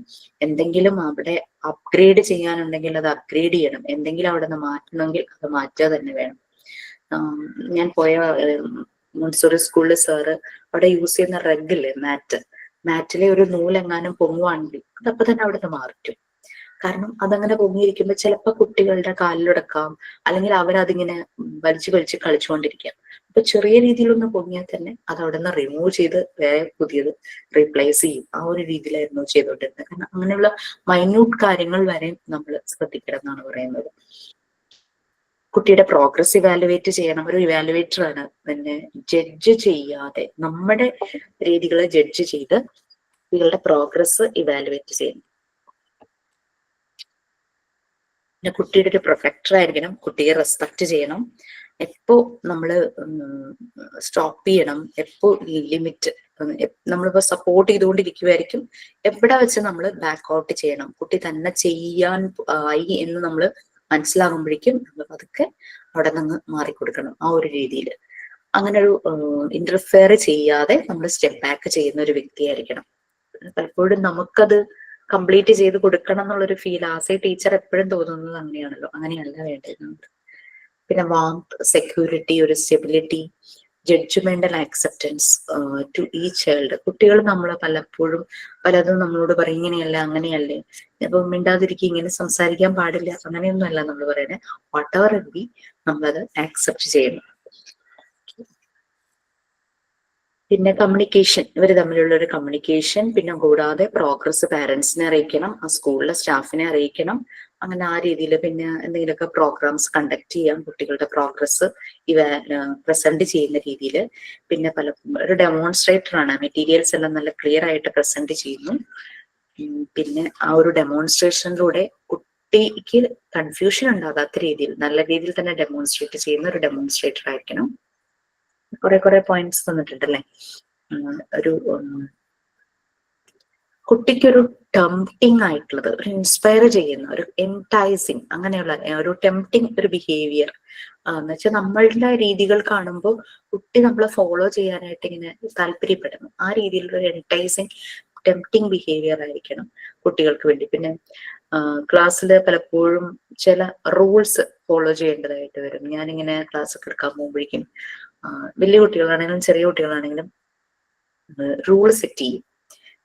എന്തെങ്കിലും അവിടെ അപ്ഗ്രേഡ് ചെയ്യാനുണ്ടെങ്കിൽ അത് അപ്ഗ്രേഡ് ചെയ്യണം. എന്തെങ്കിലും അവിടെ നിന്ന് മാറ്റണമെങ്കിൽ അത് മാറ്റുക തന്നെ വേണം. ഞാൻ പോയ മോണ്ടിസോറി സ്കൂളിൽ സാറ് അവിടെ യൂസ് ചെയ്യുന്ന റഗ്ഗില്ലേ, മാറ്റിലെ ഒരു നൂലെങ്ങാനും പൊങ്ങുവാണെങ്കിൽ അതപ്പൊ തന്നെ അവിടെ നിന്ന് മാറ്റും. കാരണം അതങ്ങനെ പൊങ്ങിയിരിക്കുമ്പോൾ ചിലപ്പോൾ കുട്ടികളുടെ കാലിലുടക്കാം, അല്ലെങ്കിൽ അവരതിങ്ങനെ വലിച്ചു കളിച്ചുകൊണ്ടിരിക്കാം. അപ്പൊ ചെറിയ രീതിയിലൊന്ന് പൊങ്ങിയാൽ തന്നെ അത് അവിടെ നിന്ന് റിമൂവ് ചെയ്ത് വേറെ പുതിയത് റീപ്ലേസ് ചെയ്യും. ആ ഒരു രീതിയിലായിരുന്നു ചെയ്തോണ്ടിരുന്നത്. കാരണം അങ്ങനെയുള്ള മൈന്യൂട്ട് കാര്യങ്ങൾ വരെ നമ്മൾ ശ്രദ്ധിക്കണം എന്നാണ് പറയുന്നത്. കുട്ടിയുടെ പ്രോഗ്രസ് ഇവാലുവേറ്റ് ചെയ്യണം. ഒരു ഇവാലുവേറ്റർ ആണ്. പിന്നെ ജഡ്ജ് ചെയ്യാതെ നമ്മുടെ രീതികളെ ജഡ്ജ് ചെയ്ത് കുട്ടികളുടെ പ്രോഗ്രസ് ഇവാലുവേറ്റ് ചെയ്യണം. പിന്നെ കുട്ടിയുടെ ഒരു പ്രൊട്ടക്ടർ ആയിരിക്കണം. കുട്ടിയെ റെസ്പെക്ട് ചെയ്യണം. എപ്പോ നമ്മള് സ്റ്റോപ്പ് ചെയ്യണം, എപ്പോ ലിമിറ്റ്. നമ്മളിപ്പോ സപ്പോർട്ട് ചെയ്തുകൊണ്ടിരിക്കുമായിരിക്കും, എവിടെ വെച്ച് നമ്മൾ ബാക്ക് ഔട്ട് ചെയ്യണം. കുട്ടി തന്നെ ചെയ്യാൻ ആയി എന്ന് നമ്മൾ മനസ്സിലാകുമ്പോഴേക്കും നമ്മൾ അതൊക്കെ അവിടെ നിന്ന് മാറിക്കൊടുക്കണം. ആ ഒരു രീതിയിൽ അങ്ങനെ ഒരു ഇന്റർഫെയർ ചെയ്യാതെ നമ്മൾ സ്റ്റെപ്പ് ബാക്ക് ചെയ്യുന്ന ഒരു വ്യക്തിയായിരിക്കണം. പലപ്പോഴും നമുക്കത് കംപ്ലീറ്റ് ചെയ്ത് കൊടുക്കണം എന്നുള്ളൊരു ഫീൽ ആസ് എ ടീച്ചർ എപ്പോഴും തോന്നുന്നത് അങ്ങനെയാണല്ലോ. അങ്ങനെയല്ല വേണ്ടത്. പിന്നെ വാംത്, സെക്യൂരിറ്റി, ഒരു സ്റ്റെബിലിറ്റി, ജഡ്ജ്മെന്റൽ ആക്സെപ്റ്റൻസ് ടു ഈ ചൈൽഡ്. കുട്ടികൾ നമ്മൾ പലതും നമ്മളോട് പറയും, ഇങ്ങനെയല്ല അങ്ങനെയല്ലേ, ഇപ്പൊ മിണ്ടാതിരിക്കും, ഇങ്ങനെ സംസാരിക്കാൻ പാടില്ല, അങ്ങനെയൊന്നുമല്ല നമ്മൾ പറയുന്നത്. വാട്ട് എവർ ഇറ്റ് ബി നമ്മളത് ആക്സെപ്റ്റ് ചെയ്യണം. പിന്നെ കമ്മ്യൂണിക്കേഷൻ, ഇവർ തമ്മിലുള്ള ഒരു കമ്മ്യൂണിക്കേഷൻ. പിന്നെ കൂടാതെ പ്രോഗ്രസ് പാരന്റ്സിനെ അറിയിക്കണം, ആ സ്കൂളിലെ സ്റ്റാഫിനെ അറിയിക്കണം. അങ്ങനെ ആ രീതിയിൽ പിന്നെ എന്തെങ്കിലുമൊക്കെ പ്രോഗ്രാംസ് കണ്ടക്ട് ചെയ്യാം, കുട്ടികളുടെ പ്രോഗ്രസ് പ്രസന്റ് ചെയ്യുന്ന രീതിയിൽ. പിന്നെ ഒരു ഡെമോൺസ്ട്രേറ്റർ ആണ്. മെറ്റീരിയൽസ് എല്ലാം നല്ല ക്ലിയർ ആയിട്ട് പ്രസന്റ് ചെയ്യുന്നു. പിന്നെ ആ ഒരു ഡെമോൺസ്ട്രേഷനിലൂടെ കുട്ടിക്ക് കൺഫ്യൂഷൻ ഉണ്ടാകാത്ത രീതിയിൽ നല്ല രീതിയിൽ തന്നെ ഡെമോൺസ്ട്രേറ്റ് ചെയ്യുന്ന ഒരു ഡെമോൺസ്ട്രേറ്റർ ആയിരിക്കണം. കുറെ പോയിന്റ്സ് തന്നിട്ടുണ്ടല്ലേ. ഒരു കുട്ടിക്കൊരു ടെംപ്റ്റിംഗ് ആയിട്ടുള്ളത്, ഒരു ഇൻസ്പയർ ചെയ്യുന്ന, ഒരു എൻറ്റൈസിങ്, അങ്ങനെയുള്ള ഒരു ടെംപ്റ്റിംഗ് ഒരു ബിഹേവിയർ എന്ന് വെച്ചാൽ നമ്മളുടെ രീതികൾ കാണുമ്പോൾ കുട്ടി നമ്മളെ ഫോളോ ചെയ്യാനായിട്ട് ഇങ്ങനെ താല്പര്യപ്പെടുന്നു. ആ രീതിയിലുള്ള ഒരു എൻറ്റൈസിങ് ടെംപ്റ്റിംഗ് ബിഹേവിയർ ആയിരിക്കണം കുട്ടികൾക്ക് വേണ്ടി. പിന്നെ ക്ലാസ്സിൽ പലപ്പോഴും ചില റൂൾസ് ഫോളോ ചെയ്യേണ്ടതായിട്ട് വരും. ഞാനിങ്ങനെ ക്ലാസ് ഒക്കെ എടുക്കാൻ പോകുമ്പോഴേക്കും വലിയ കുട്ടികളാണെങ്കിലും ചെറിയ കുട്ടികളാണെങ്കിലും റൂൾ സെറ്റ് ചെയ്യും.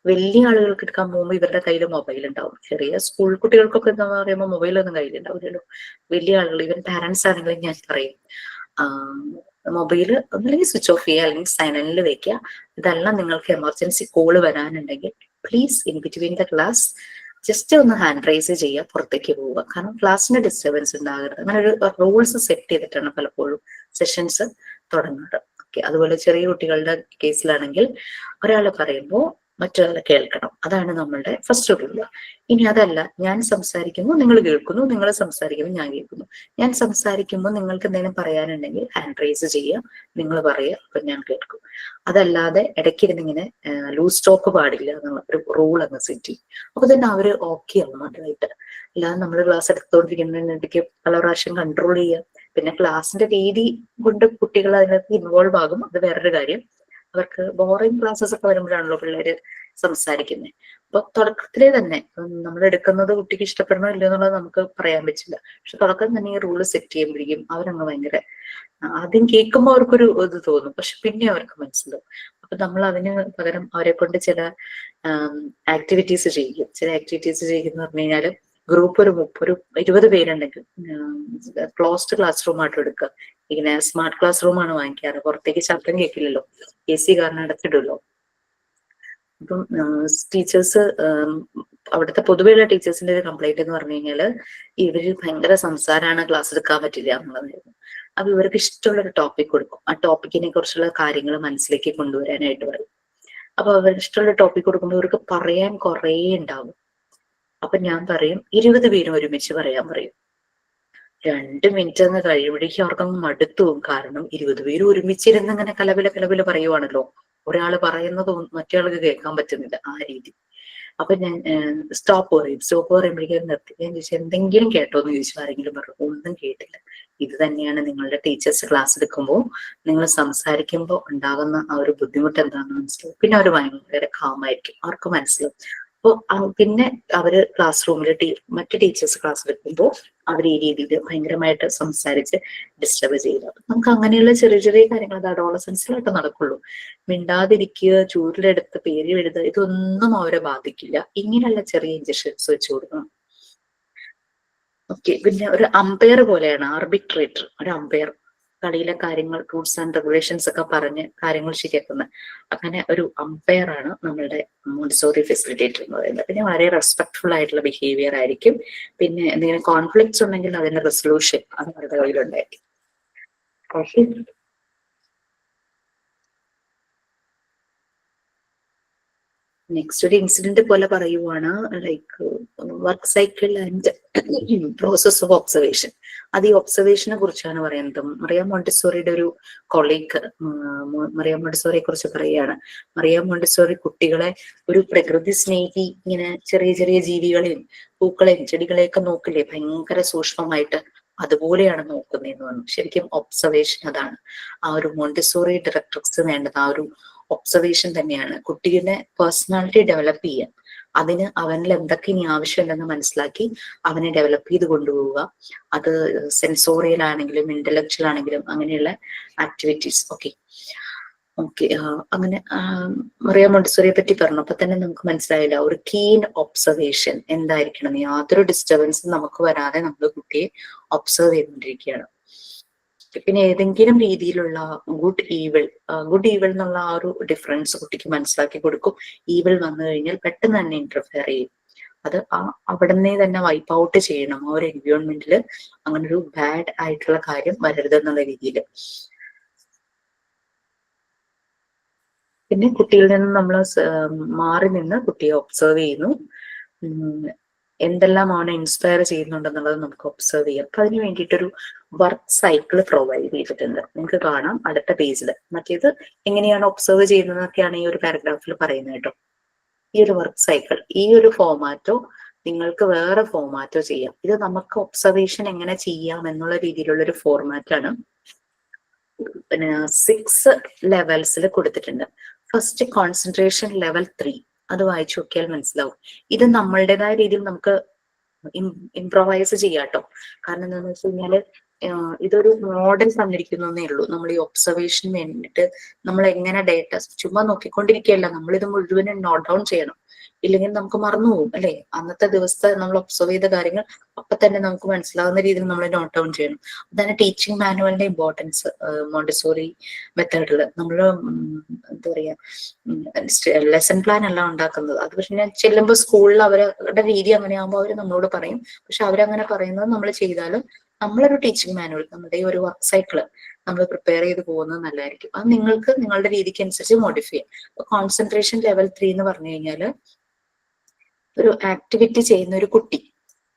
വലിയ ആളുകൾക്ക് എടുക്കാൻ പോകുമ്പോൾ ഇവരുടെ കയ്യിൽ മൊബൈൽ ഉണ്ടാവും. ചെറിയ സ്കൂൾ കുട്ടികൾക്കൊക്കെ എന്താ പറയുമ്പോൾ മൊബൈലൊന്നും കയ്യിലുണ്ടാവില്ലല്ലോ. വലിയ ആളുകൾ, ഇവൻ പാരന്റ്സ് ആണെങ്കിലും ഞാൻ പറയും, മൊബൈല് ഒന്നില്ലെങ്കിൽ സ്വിച്ച് ഓഫ് ചെയ്യുക, അല്ലെങ്കിൽ സൈലന്റിൽ വെക്കുക. ഇതെല്ലാം നിങ്ങൾക്ക് എമർജൻസി കോള് വരാനുണ്ടെങ്കിൽ please in between the class just ഒന്ന് ഹാൻഡ് റൈസ് ചെയ്യുക, പുറത്തേക്ക് പോവുക. കാരണം ക്ലാസ്സിന് ഡിസ്റ്റർബൻസ് ഉണ്ടാകരുത്. അങ്ങനെ ഒരു റൂൾസ് സെറ്റ് ചെയ്തിട്ടാണ് പലപ്പോഴും സെഷൻസ് തുടങ്ങാറ്. ഓക്കെ, അതുപോലെ ചെറിയ കുട്ടികളുടെ കേസിലാണെങ്കിൽ ഒരാൾ പറയുമ്പോൾ മറ്റൊരാളെ കേൾക്കണം. അതാണ് നമ്മളുടെ ഫസ്റ്റ് റൂള്. ഇനി അതല്ല, ഞാൻ സംസാരിക്കുമ്പോൾ നിങ്ങൾ കേൾക്കുന്നു, നിങ്ങൾ സംസാരിക്കുമ്പോൾ ഞാൻ കേൾക്കുന്നു. ഞാൻ സംസാരിക്കുമ്പോൾ നിങ്ങൾക്ക് എന്തെങ്കിലും പറയാനുണ്ടെങ്കിൽ ഹാൻഡ് റൈസ് ചെയ്യുക, നിങ്ങൾ പറയുക, അപ്പൊ ഞാൻ കേൾക്കും. അതല്ലാതെ ഇടയ്ക്കിരുന്നിങ്ങനെ ലൂസ് ടോക്ക് പാടില്ല എന്നുള്ള ഒരു റൂൾ അങ്ങ് സെറ്റ് ചെയ്യും. അപ്പൊ തന്നെ അവര് ഓക്കെ ആവും അതായിട്ട്. അല്ലാതെ നമ്മൾ ക്ലാസ് എടുത്തുകൊണ്ടിരിക്കുന്നതിനിടയ്ക്ക് പല പ്രാവശ്യം കൺട്രോൾ ചെയ്യുക. പിന്നെ ക്ലാസ്സിന്റെ രീതി കൊണ്ട് കുട്ടികൾ അതിനകത്ത് ഇൻവോൾവ് ആകും, അത് വേറൊരു കാര്യം. അവർക്ക് ബോറിംഗ് ക്ലാസ്സസ് ഒക്കെ വരുമ്പോഴാണല്ലോ പിള്ളേര് സംസാരിക്കുന്നത്. അപ്പൊ തുടക്കത്തിലേ തന്നെ നമ്മൾ എടുക്കുന്നത് കുട്ടിക്ക് ഇഷ്ടപ്പെടണോ ഇല്ലയോ എന്നുള്ളത് നമുക്ക് പറയാൻ പറ്റില്ല. പക്ഷെ തുടക്കം തന്നെ ഈ റൂള് സെറ്റ് ചെയ്യുമ്പോഴേക്കും അവരങ്ങ് ഭയങ്കര ആദ്യം കേൾക്കുമ്പോൾ അവർക്കൊരു ഇത് തോന്നും, പക്ഷെ പിന്നെ അവർക്ക് മനസ്സിലാവും. അപ്പൊ നമ്മൾ അതിന് പകരം അവരെ കൊണ്ട് ചില ആക്ടിവിറ്റീസ് ചെയ്യും. ചില ആക്ടിവിറ്റീസ് ചെയ്യുന്ന പറഞ്ഞു കഴിഞ്ഞാല് ഗ്രൂപ്പ് ഒരു 20 പേരുണ്ടെങ്കിൽ ക്ലോസ്ഡ് ക്ലാസ് റൂം ആയിട്ട് എടുക്കുക. ഇങ്ങനെ സ്മാർട്ട് ക്ലാസ് റൂം ആണ് വാങ്ങിക്കാറ്. പുറത്തേക്ക് ശബ്ദം കേൾക്കില്ലല്ലോ, AC കാരണം അടച്ചിടുമല്ലോ. അപ്പം ടീച്ചേഴ്സ്, അവിടുത്തെ പൊതുവെയുള്ള ടീച്ചേഴ്സിന്റെ ഒരു കംപ്ലൈന്റ് എന്ന് പറഞ്ഞു കഴിഞ്ഞാല് ഇവര് ഭയങ്കര സംസാരമാണ്, ക്ലാസ് എടുക്കാൻ പറ്റില്ല എന്നുള്ളതായിരുന്നു. അപ്പൊ ഇവർക്ക് ഇഷ്ടമുള്ള ഒരു ടോപ്പിക് കൊടുക്കും. ആ ടോപ്പിക്കിനെ കുറിച്ചുള്ള കാര്യങ്ങൾ മനസ്സിലേക്ക് കൊണ്ടുവരാനായിട്ട് പറയും. അപ്പൊ അവർക്ക് ഇഷ്ടമുള്ള ടോപ്പിക് കൊടുക്കുമ്പോൾ ഇവർക്ക് പറയാൻ കുറേ ഉണ്ടാവും. അപ്പൊ ഞാൻ പറയും 20 പേരും ഒരുമിച്ച് പറയാൻ പറയും. 2 മിനിറ്റ് അങ്ങ് കഴിയുമ്പോഴേക്കും അവർക്കങ്ങ് മടുത്തു. കാരണം 20 പേര് ഒരുമിച്ചിരുന്ന് ഇങ്ങനെ കലപില പറയുവാണല്ലോ. ഒരാൾ പറയുന്നതും മറ്റേയാൾക്ക് കേൾക്കാൻ പറ്റുന്നില്ല, ആ രീതി. അപ്പൊ ഞാൻ സ്റ്റോപ്പ് പറയുമ്പോഴേക്കും നിർത്തി. ഞാൻ ചോദിച്ചു എന്തെങ്കിലും കേട്ടോ എന്ന് ചോദിച്ചു. ആരെങ്കിലും പറഞ്ഞു ഒന്നും കേട്ടില്ല. ഇത് തന്നെയാണ് നിങ്ങളുടെ ടീച്ചേഴ്സ് ക്ലാസ് എടുക്കുമ്പോൾ നിങ്ങൾ സംസാരിക്കുമ്പോൾ ഉണ്ടാകുന്ന ആ ഒരു ബുദ്ധിമുട്ട് എന്താണെന്ന് മനസ്സിലാവും. പിന്നെ അവർ ഭയങ്കര കാമായിരിക്കും, അവർക്ക് മനസ്സിലാവും. അപ്പോൾ പിന്നെ അവര് ക്ലാസ് റൂമിൽ മറ്റു ടീച്ചേഴ്സ് ക്ലാസ് എടുക്കുമ്പോൾ അവർ ഈ രീതിയിൽ ഭയങ്കരമായിട്ട് സംസാരിച്ച് ഡിസ്റ്റർബ് ചെയ്തു. നമുക്ക് അങ്ങനെയുള്ള ചെറിയ ചെറിയ കാര്യങ്ങൾ അത് അഡോളസൻസിലായിട്ട് നടക്കുള്ളൂ. മിണ്ടാതിരിക്കുക, ചൂരിലെടുത്ത് പേര് എഴുതുക, ഇതൊന്നും അവരെ ബാധിക്കില്ല. ഇങ്ങനെയുള്ള ചെറിയ ഇഞ്ചക്ഷൻസ് വെച്ച് കൊടുക്കണം. ഓക്കെ. പിന്നെ ഒരു അമ്പയർ പോലെയാണ് ആർബിട്രേറ്റർ. ഒരു അമ്പയർ കളിയിലെ കാര്യങ്ങൾ, റൂൾസ് ആൻഡ് റെഗുലേഷൻസ് ഒക്കെ പറഞ്ഞ് കാര്യങ്ങൾ ശരിയാക്കുന്നത്. അങ്ങനെ ഒരു അമ്പയർ ആണ് നമ്മളുടെ മോണ്ടിസോറി ഫെസിലിറ്റേറ്റർ എന്ന് പറയുന്നത്. പിന്നെ വളരെ റെസ്പെക്ട്ഫുൾ ആയിട്ടുള്ള ബിഹേവിയർ ആയിരിക്കും. പിന്നെ എന്തെങ്കിലും കോൺഫ്ലിക്ട്സ് ഉണ്ടെങ്കിൽ അതിന്റെ റെസൊല്യൂഷൻ അത് അവരുടെ കയ്യിലുണ്ടായിരിക്കും. നെക്സ്റ്റ് ഒരു ഇൻസിഡന്റ് പോലെ പറയുവാണ്, like work cycle and process of observation. അത് ഈ ഒബ്സർവേഷനെ കുറിച്ചാണ് പറയുന്നത്. മറിയ മോണ്ടിസോറിയുടെ ഒരു കൊളീഗ് മറിയ മോണ്ടിസോറിയെ കുറിച്ച് പറയുകയാണ്. മറിയ മോണ്ടിസോറി കുട്ടികളെ ഒരു പ്രകൃതി സ്നേഹി, ഇങ്ങനെ ചെറിയ ചെറിയ ജീവികളെയും പൂക്കളെയും ചെടികളെയൊക്കെ നോക്കില്ലേ ഭയങ്കര സൂക്ഷ്മമായിട്ട്, അതുപോലെയാണ് നോക്കുന്നതെന്ന് പറഞ്ഞു. ശരിക്കും ഒബ്സർവേഷൻ അതാണ്. ആ ഒരു മോണ്ടിസോറി ഡയറക്ടർസ് വേണ്ടത് ആ ഒരു ഒബ്സർവേഷൻ തന്നെയാണ്. കുട്ടിയുടെ പേഴ്സണാലിറ്റി ഡെവലപ്പ് ചെയ്യാൻ, അതിന് അവനിൽ എന്തൊക്കെ ഇനി ആവശ്യമുണ്ടെന്ന് മനസ്സിലാക്കി അവനെ ഡെവലപ്പ് ചെയ്ത് കൊണ്ടുപോവുക. അത് സെൻസോറിയൽ ആണെങ്കിലും ഇന്റലക്ച്വൽ ആണെങ്കിലും അങ്ങനെയുള്ള ആക്ടിവിറ്റീസ്. ഓക്കെ. അങ്ങനെ മറിയ മോണ്ടിസോറിയെ പറ്റി പറഞ്ഞപ്പോ തന്നെ നമുക്ക് മനസ്സിലായില്ല, ഒരു കീൻ ഒബ്സർവേഷൻ എന്തായിരിക്കണം. യാതൊരു ഡിസ്റ്റർബൻസും നമുക്ക് വരാതെ നമ്മൾ കുട്ടിയെ ഒബ്സർവ് ചെയ്തുകൊണ്ടിരിക്കുകയാണ്. പിന്നെ ഏതെങ്കിലും രീതിയിലുള്ള ഗുഡ് ഈവിൾ എന്നുള്ള ആ ഒരു ഡിഫറൻസ് കുട്ടിക്ക് മനസ്സിലാക്കി കൊടുക്കും. ഈവിൾ വന്നു കഴിഞ്ഞാൽ പെട്ടെന്ന് തന്നെ ഇന്റർഫെയർ ചെയ്യും. അത് അവിടുന്ന് തന്നെ വൈപ്പ് ഔട്ട് ചെയ്യണം. ആ ഒരു എൻവയോൺമെന്റിൽ അങ്ങനെ ഒരു ബാഡ് ആയിട്ടുള്ള കാര്യം വരരുതെന്നുള്ള രീതിയിൽ. പിന്നെ കുട്ടികളിൽ നിന്ന് നമ്മൾ മാറി നിന്ന് കുട്ടിയെ ഒബ്സർവ് ചെയ്യുന്നു. എന്തെല്ലാം അവനെ ഇൻസ്പയർ ചെയ്യുന്നുണ്ടെന്നുള്ളത് നമുക്ക് ഒബ്സർവ് ചെയ്യാം. അപ്പൊ അതിന് വേണ്ടിയിട്ടൊരു വർക്ക് സൈക്കിൾ പ്രൊവൈഡ് ചെയ്തിട്ടുണ്ട്. നിങ്ങൾക്ക് കാണാം അടുത്ത പേജിൽ. മറ്റേത് എങ്ങനെയാണ് ഒബ്സർവ് ചെയ്യുന്നതൊക്കെയാണ് ഈ ഒരു പാരഗ്രാഫിൽ പറയുന്നത് കേട്ടോ. ഈ ഒരു വർക്ക് സൈക്കിൾ, ഈ ഒരു ഫോമാറ്റോ നിങ്ങൾക്ക് വേറെ ഫോമാറ്റോ ചെയ്യാം. ഇത് നമുക്ക് ഒബ്സർവേഷൻ എങ്ങനെ ചെയ്യാം എന്നുള്ള രീതിയിലുള്ള ഒരു ഫോർമാറ്റാണ്. പിന്നെ 6 ലെവൽസിൽ കൊടുത്തിട്ടുണ്ട്. ഫസ്റ്റ് കോൺസെൻട്രേഷൻ ലെവൽ 3, അത് വായിച്ചു നോക്കിയാൽ മനസ്സിലാവും. ഇത് നമ്മളുടേതായ രീതിയിൽ നമുക്ക് ഇംപ്രൊവൈസ് ചെയ്യാട്ടോ. കാരണം എന്താണെന്ന് വെച്ച് കഴിഞ്ഞാല് ഇതൊരു മോഡൽ തന്നിരിക്കുന്നേ ഉള്ളൂ. നമ്മൾ ഈ ഒബ്സർവേഷന് വേണ്ടിയിട്ട് നമ്മൾ എങ്ങനെ ഡേറ്റ ചുമ്മാ നോക്കിക്കൊണ്ടിരിക്കുകയല്ല, നമ്മളിത് മുഴുവനും നോട്ട് ഡൗൺ ചെയ്യണം. ഇല്ലെങ്കിൽ നമുക്ക് മറന്നുപോകും അല്ലെ. അന്നത്തെ ദിവസത്തെ നമ്മൾ ഒബ്സർവ് ചെയ്ത കാര്യങ്ങൾ അപ്പൊ തന്നെ നമുക്ക് മനസ്സിലാവുന്ന രീതിയിൽ നമ്മൾ നോട്ട് ഡൗൺ ചെയ്യണം. അതാണ് ടീച്ചിങ് മാനുവലിന്റെ ഇമ്പോർട്ടൻസ്. മോണ്ടിസോറി മെത്തേഡില് നമ്മൾ എന്താ പറയാ, ലെസൺ പ്ലാൻ എല്ലാം ഉണ്ടാക്കുന്നത്. അത് പക്ഷെ ഞാൻ ചെല്ലുമ്പോൾ സ്കൂളിൽ അവരുടെ രീതി അങ്ങനെയാകുമ്പോൾ അവർ നമ്മളോട് പറയും. പക്ഷെ അവരങ്ങനെ പറയുന്നത് നമ്മൾ ചെയ്താലും നമ്മളൊരു ടീച്ചിങ് മാനുവൽ, നമ്മുടെ ഈ ഒരു വർക്ക് സൈക്കിള് നമ്മൾ പ്രിപ്പയർ ചെയ്ത് പോകുന്നത് നല്ലതായിരിക്കും. അത് നിങ്ങൾക്ക് നിങ്ങളുടെ രീതിക്ക് അനുസരിച്ച് മോഡിഫൈ ചെയ്യാം. ഇപ്പൊ കോൺസെൻട്രേഷൻ ലെവൽ 3 എന്ന് പറഞ്ഞു കഴിഞ്ഞാല് ഒരു ആക്ടിവിറ്റി ചെയ്യുന്ന ഒരു കുട്ടി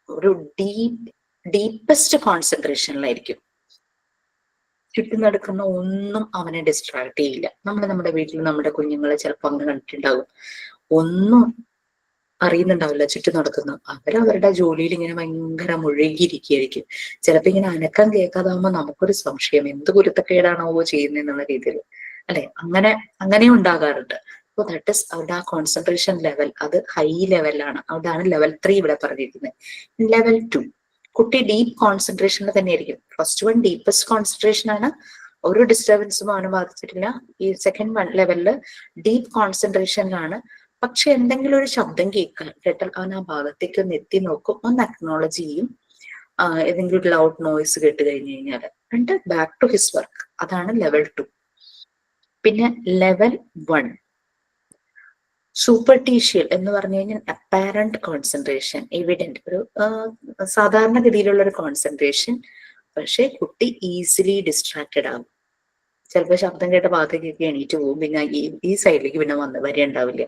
ഒരു ഡീപ്പസ്റ്റ് കോൺസെൻട്രേഷനിലായിരിക്കും. ചുറ്റും നടക്കുന്ന ഒന്നും അവനെ ഡിസ്ട്രാക്ട് ചെയ്യില്ല. നമ്മുടെ വീട്ടിൽ നമ്മുടെ കുഞ്ഞുങ്ങളെ ചിലപ്പോൾ അങ്ങനെ കണ്ടിട്ടുണ്ടാകും, ഒന്നും അറിയുന്നുണ്ടാവില്ല ചുറ്റും നടക്കുന്ന. അവരവരുടെ ജോലിയിൽ ഇങ്ങനെ ഭയങ്കര മുഴുകിയിരിക്കുകയായിരിക്കും. ചിലപ്പോ ഇങ്ങനെ അനക്കം കേൾക്കാതാവുമ്പോ നമുക്കൊരു സംശയം, എന്ത് കുരുത്തക്കേടാണോ ചെയ്യുന്നത് എന്നുള്ള രീതിയിൽ, അല്ലെ? അങ്ങനെ ഉണ്ടാകാറുണ്ട്. അപ്പൊ ദാറ്റ് ഇസ് അവിടെ ആ കോൺസെൻട്രേഷൻ ലെവൽ അത് ഹൈ ലെവലാണ്. അവിടെയാണ് ലെവൽ 3 ഇവിടെ പറഞ്ഞിരിക്കുന്നത്. ലെവൽ 2 കുട്ടി ഡീപ്പ് കോൺസെൻട്രേഷനിൽ തന്നെ ആയിരിക്കും. ഫസ്റ്റ് വൺ ഡീപ്പസ്റ്റ് കോൺസെൻട്രേഷൻ ആണ്, ഒരു ഡിസ്റ്റർബൻസും അവന് ബാധിച്ചിട്ടില്ല. ഈ സെക്കൻഡ് ലെവലില് ഡീപ്പ് കോൺസെൻട്രേഷനിലാണ്. പക്ഷെ എന്തെങ്കിലും ഒരു ശബ്ദം കേട്ടാൽ അവൻ ആ ഭാഗത്തേക്ക് ഒന്ന് എത്തി നോക്കും, ഒന്ന് അക്നോളജ് ചെയ്യും. ഏതെങ്കിലും ഒരു ലൗഡ് നോയ്സ് കേട്ട് കഴിഞ്ഞു കഴിഞ്ഞാൽ എന്നിട്ട് ബാക്ക് ടു ഹിസ് വർക്ക്. അതാണ് ലെവൽ 2. പിന്നെ ലെവൽ 1 സൂപ്പർട്ടീഷ്യൽ എന്ന് പറഞ്ഞു കഴിഞ്ഞാൽ അപ്പാരന്റ് കോൺസെൻട്രേഷൻ, എവിഡന്റ്, ഒരു സാധാരണഗതിയിലുള്ള ഒരു കോൺസെൻട്രേഷൻ. പക്ഷെ കുട്ടി ഈസിലി ഡിസ്ട്രാക്റ്റഡ് ആകും. ചിലപ്പോൾ ശബ്ദം കേട്ട ഭാഗത്തേക്കൊക്കെ എണീറ്റ് പോകും, പിന്നെ ഈ സൈഡിലേക്ക് പിന്നെ വരേണ്ടാവില്ല.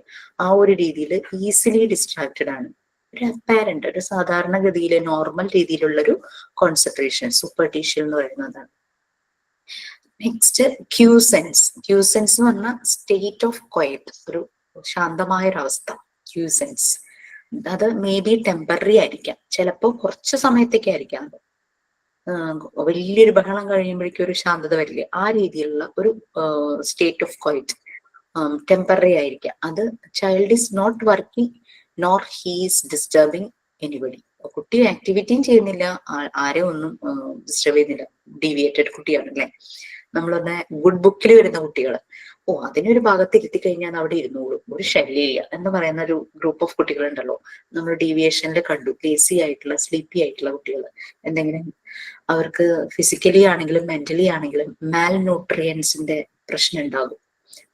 ആ ഒരു രീതിയിൽ ഈസിലി ഡിസ്ട്രാക്റ്റഡ് ആണ്. ഒരു അപ്പാരന്റ്, ഒരു സാധാരണഗതിയിലെ നോർമൽ രീതിയിലുള്ളൊരു കോൺസെൻട്രേഷൻ സൂപ്പർട്ടീഷ്യൽ എന്ന് പറയുന്നതാണ്. നെക്സ്റ്റ് ക്യൂസെൻസ്. ക്യൂസെൻസ് എന്ന് പറഞ്ഞാൽ സ്റ്റേറ്റ് ഓഫ് ക്വയറ്റ്, ഒരു ശാന്തമായൊരവസ്ഥ. ക്യൂസെൻസ് അത് മേ ബി ടെമ്പററി ആയിരിക്കാം, ചിലപ്പോൾ കുറച്ച് സമയത്തേക്ക് ആയിരിക്കാം. അത് വലിയൊരു ബഹളം കഴിയുമ്പോഴേക്കും ഒരു ശാന്തത വരില്ല, ആ രീതിയിലുള്ള ഒരു സ്റ്റേറ്റ് ഓഫ് ക്വയറ്റ് ടെമ്പററി ആയിരിക്കാം. അത് child is not working nor he's disturbing anybody. കുട്ടി ആക്ടിവിറ്റിയും ചെയ്യുന്നില്ല, ആരെ ഒന്നും ഡിസ്റ്റർബ് ചെയ്യുന്നില്ല. ഡീവിയേറ്റഡ് കുട്ടിയാണല്ലേ. നമ്മളൊന്ന് ഗുഡ് ബുക്കിൽ വരുന്ന കുട്ടികള്, അതിനൊരു ഭാഗത്ത് ഇരുത്തി കഴിഞ്ഞാൽ അവിടെ ഇരുന്നോളും, ഒരു ശല്യമില്ല എന്ന് പറയുന്ന ഒരു ഗ്രൂപ്പ് ഓഫ് കുട്ടികളുണ്ടല്ലോ, നമ്മൾ ഡീവിയേഷനിൽ കണ്ടു. ലേസി ആയിട്ടുള്ള, സ്ലീപ്പി ആയിട്ടുള്ള കുട്ടികൾ, എന്തെങ്കിലും അവർക്ക് ഫിസിക്കലി ആണെങ്കിലും മെന്റലി ആണെങ്കിലും മാൽ ന്യൂട്രിയൻസിന്റെ പ്രശ്നം ഉണ്ടാകും.